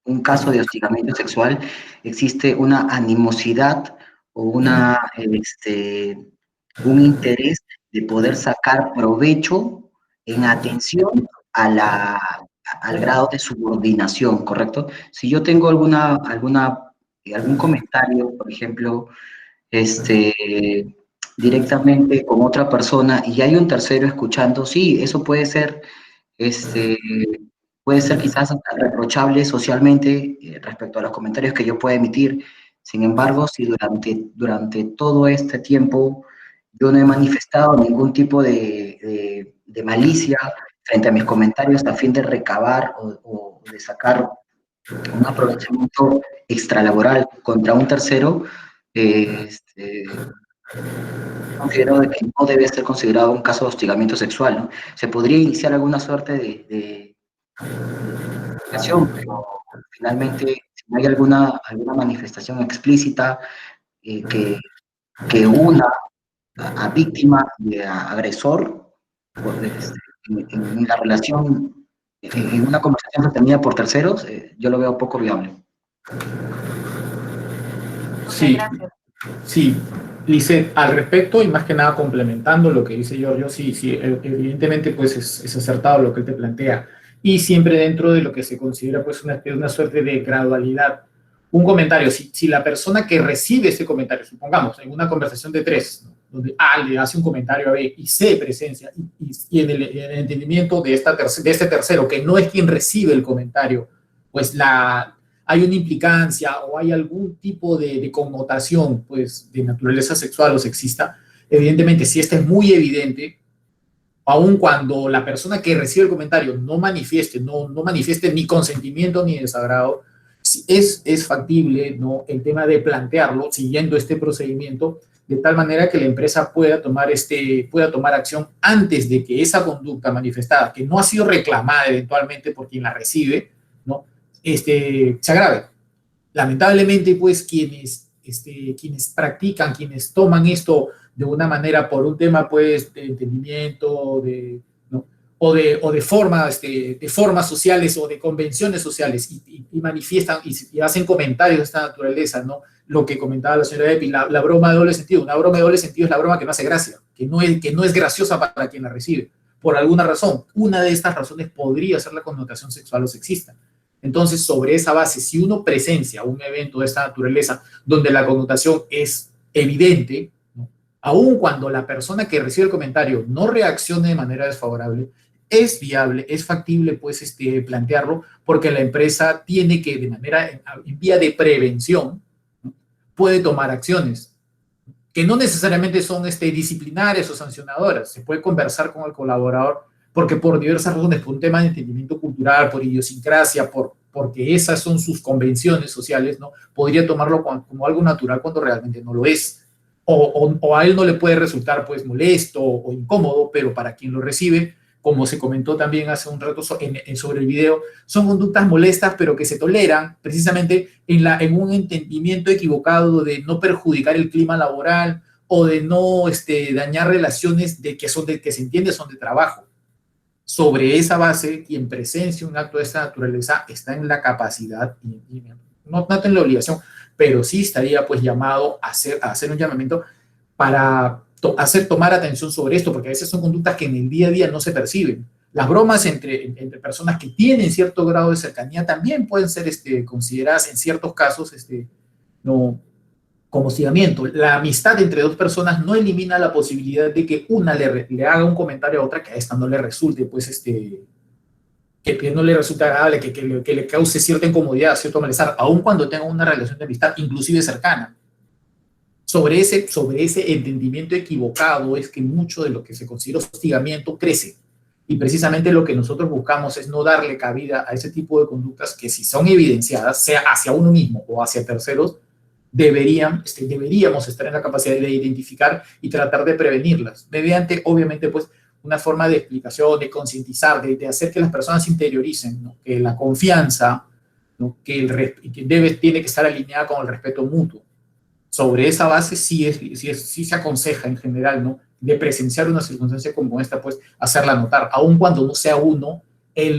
un caso de hostigamiento sexual, existe una animosidad o un interés de poder sacar provecho en atención al grado de subordinación, ¿correcto? Si yo tengo algún comentario, por ejemplo, directamente con otra persona y hay un tercero escuchando, sí, eso este, puede ser quizás hasta reprochable socialmente respecto a los comentarios que yo pueda emitir. Sin embargo, si durante todo este tiempo yo no he manifestado ningún tipo de malicia frente a mis comentarios a fin de recabar o de sacar un aprovechamiento extralaboral contra un tercero, considero de que no debe ser considerado un caso de hostigamiento sexual, ¿no? Se podría iniciar alguna suerte de investigación, pero finalmente, si no hay alguna manifestación explícita que una a víctima y a agresor en la relación, en una conversación sostenida por terceros, yo lo veo poco viable. Sí, sí. Lisette, al respecto, y más que nada complementando lo que dice Giorgio, sí, evidentemente pues es acertado lo que él te plantea, y siempre dentro de lo que se considera pues una suerte de gradualidad. Un comentario, si la persona que recibe ese comentario, supongamos, en una conversación de tres, ¿no?, donde A le hace un comentario a B y C presencia, y en el entendimiento de este tercero, que no es quien recibe el comentario, pues hay una implicancia o hay algún tipo de connotación, pues, de naturaleza sexual o sexista, evidentemente, si esta es muy evidente, aun cuando la persona que recibe el comentario no manifieste ni consentimiento ni desagrado, es factible, ¿no?, el tema de plantearlo siguiendo este procedimiento, de tal manera que la empresa pueda tomar acción antes de que esa conducta manifestada, que no ha sido reclamada eventualmente por quien la recibe, ¿no?, se agrave. Lamentablemente, pues, quienes practican, quienes toman esto de una manera por un tema, pues, de entendimiento, ¿no?, o de formas sociales o de convenciones sociales y manifiestan y hacen comentarios de esta naturaleza, ¿no? Lo que comentaba la señora Epi, la broma de doble sentido. Una broma de doble sentido es la broma que no hace gracia, que no es graciosa para quien la recibe, por alguna razón. Una de estas razones podría ser la connotación sexual o sexista. Entonces, sobre esa base, si uno presencia un evento de esta naturaleza donde la connotación es evidente, ¿no?, aun cuando la persona que recibe el comentario no reaccione de manera desfavorable, es viable, es factible, pues, plantearlo, porque la empresa tiene que, en vía de prevención, ¿no?, puede tomar acciones que no necesariamente son disciplinarias o sancionadoras. Se puede conversar con el colaborador porque por diversas razones, por un tema de entendimiento cultural, por idiosincrasia, porque esas son sus convenciones sociales, ¿no?, podría tomarlo como algo natural cuando realmente no lo es. O a él no le puede resultar, pues, molesto o incómodo, pero para quien lo recibe, como se comentó también hace un rato sobre el video, son conductas molestas, pero que se toleran precisamente en un entendimiento equivocado de no perjudicar el clima laboral o de no dañar relaciones que se entiende son de trabajo. Sobre esa base, quien presencia un acto de esta naturaleza está en la capacidad, no tanto en la obligación, pero sí estaría, pues, llamado a hacer un llamamiento para tomar atención sobre esto, porque a veces son conductas que en el día a día no se perciben. Las bromas entre personas que tienen cierto grado de cercanía también pueden ser consideradas en ciertos casos como hostigamiento. La amistad entre dos personas no elimina la posibilidad de que una le haga un comentario a otra que a esta no le resulte, pues, que no le resulte agradable, que le cause cierta incomodidad, cierto malestar, aun cuando tenga una relación de amistad, inclusive cercana. Sobre ese entendimiento equivocado es que mucho de lo que se considera hostigamiento crece. Y precisamente lo que nosotros buscamos es no darle cabida a ese tipo de conductas que, si son evidenciadas, sea hacia uno mismo o hacia terceros, deberíamos estar en la capacidad de identificar y tratar de prevenirlas, mediante, obviamente, pues, una forma de explicación, de concientizar, de hacer que las personas interioricen, ¿no? Que la confianza, ¿no? Tiene que estar alineada con el respeto mutuo. Sobre esa base sí se aconseja en general, ¿no? De presenciar una circunstancia como esta, pues hacerla notar, aun cuando no sea uno el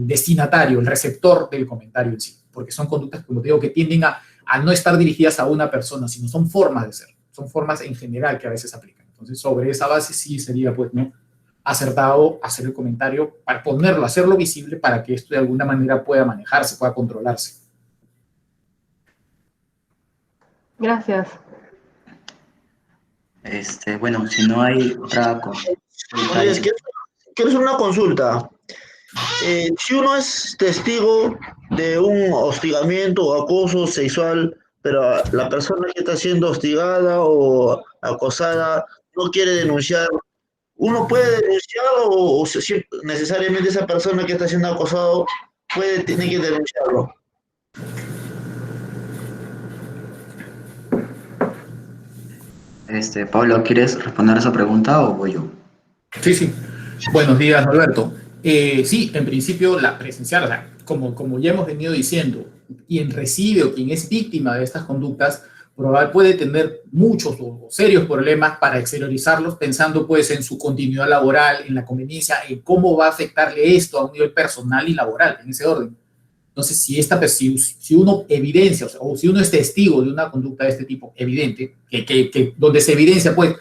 destinatario, el receptor del comentario en sí, porque son conductas, como digo, que tienden a no estar dirigidas a una persona, sino son formas de ser, son formas en general que a veces aplican. Entonces, sobre esa base sí sería, pues, ¿no? Acertado hacer el comentario, para ponerlo, hacerlo visible, para que esto de alguna manera pueda manejarse, pueda controlarse. Gracias. Bueno, si no hay otra cosa. Oye, quiero hacer una consulta. Si uno es testigo de un hostigamiento o acoso sexual, pero la persona que está siendo hostigada o acosada no quiere denunciar, ¿uno puede denunciarlo o necesariamente esa persona que está siendo acosado tiene que denunciarlo? Pablo, ¿quieres responder a esa pregunta o voy yo? Sí. Buenos días, Norberto. Sí, en principio, la presencial, o sea, como ya hemos venido diciendo, quien recibe o quien es víctima de estas conductas puede tener muchos o serios problemas para exteriorizarlos, pensando, pues, en su continuidad laboral, en la conveniencia, en cómo va a afectarle esto a un nivel personal y laboral, en ese orden. Entonces, si uno evidencia, o si uno es testigo de una conducta de este tipo evidente, donde se evidencia, pues,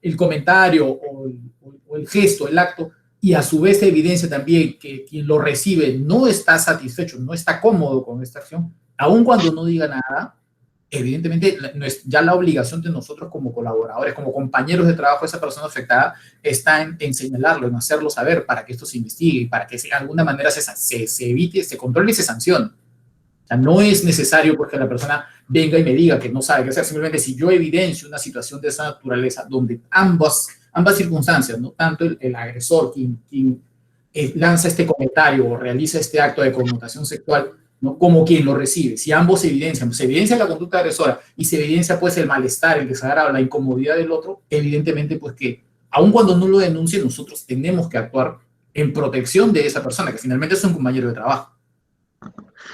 el comentario o el gesto, el acto, y a su vez se evidencia también que quien lo recibe no está satisfecho, no está cómodo con esta acción, aun cuando no diga nada, evidentemente ya la obligación de nosotros como colaboradores, como compañeros de trabajo de esa persona afectada, está en señalarlo, en hacerlo saber para que esto se investigue y para que de alguna manera se evite, se controle y se sancione. O sea, no es necesario porque la persona venga y me diga que no sabe qué hacer. Simplemente, si yo evidencio una situación de esa naturaleza donde ambas circunstancias, ¿no? Tanto el agresor, quien lanza este comentario o realiza este acto de connotación sexual, ¿no? Como quien lo recibe, si ambos se evidencia la conducta agresora y se evidencia, pues, el malestar, el desagrado, la incomodidad del otro, evidentemente, pues, que aun cuando no lo denuncie, nosotros tenemos que actuar en protección de esa persona, que finalmente es un compañero de trabajo.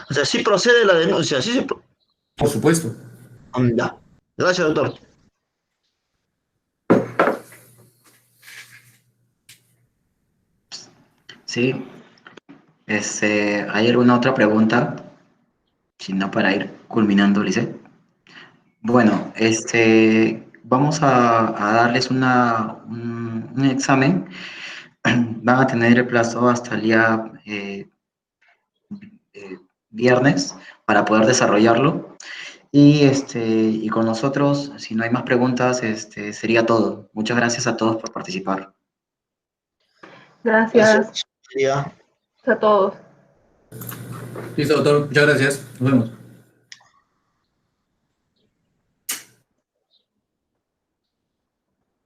O sea, sí procede la denuncia, sí. Por supuesto. Ya. Gracias, doctor. Sí. ¿Hay alguna otra pregunta? Si no, para ir culminando, Lisset. Bueno, vamos a darles un examen. Van a tener el plazo hasta el día viernes para poder desarrollarlo. Y con nosotros, si no hay más preguntas, sería todo. Muchas gracias a todos por participar. Gracias a todos. Listo, doctor. Muchas gracias. Nos vemos.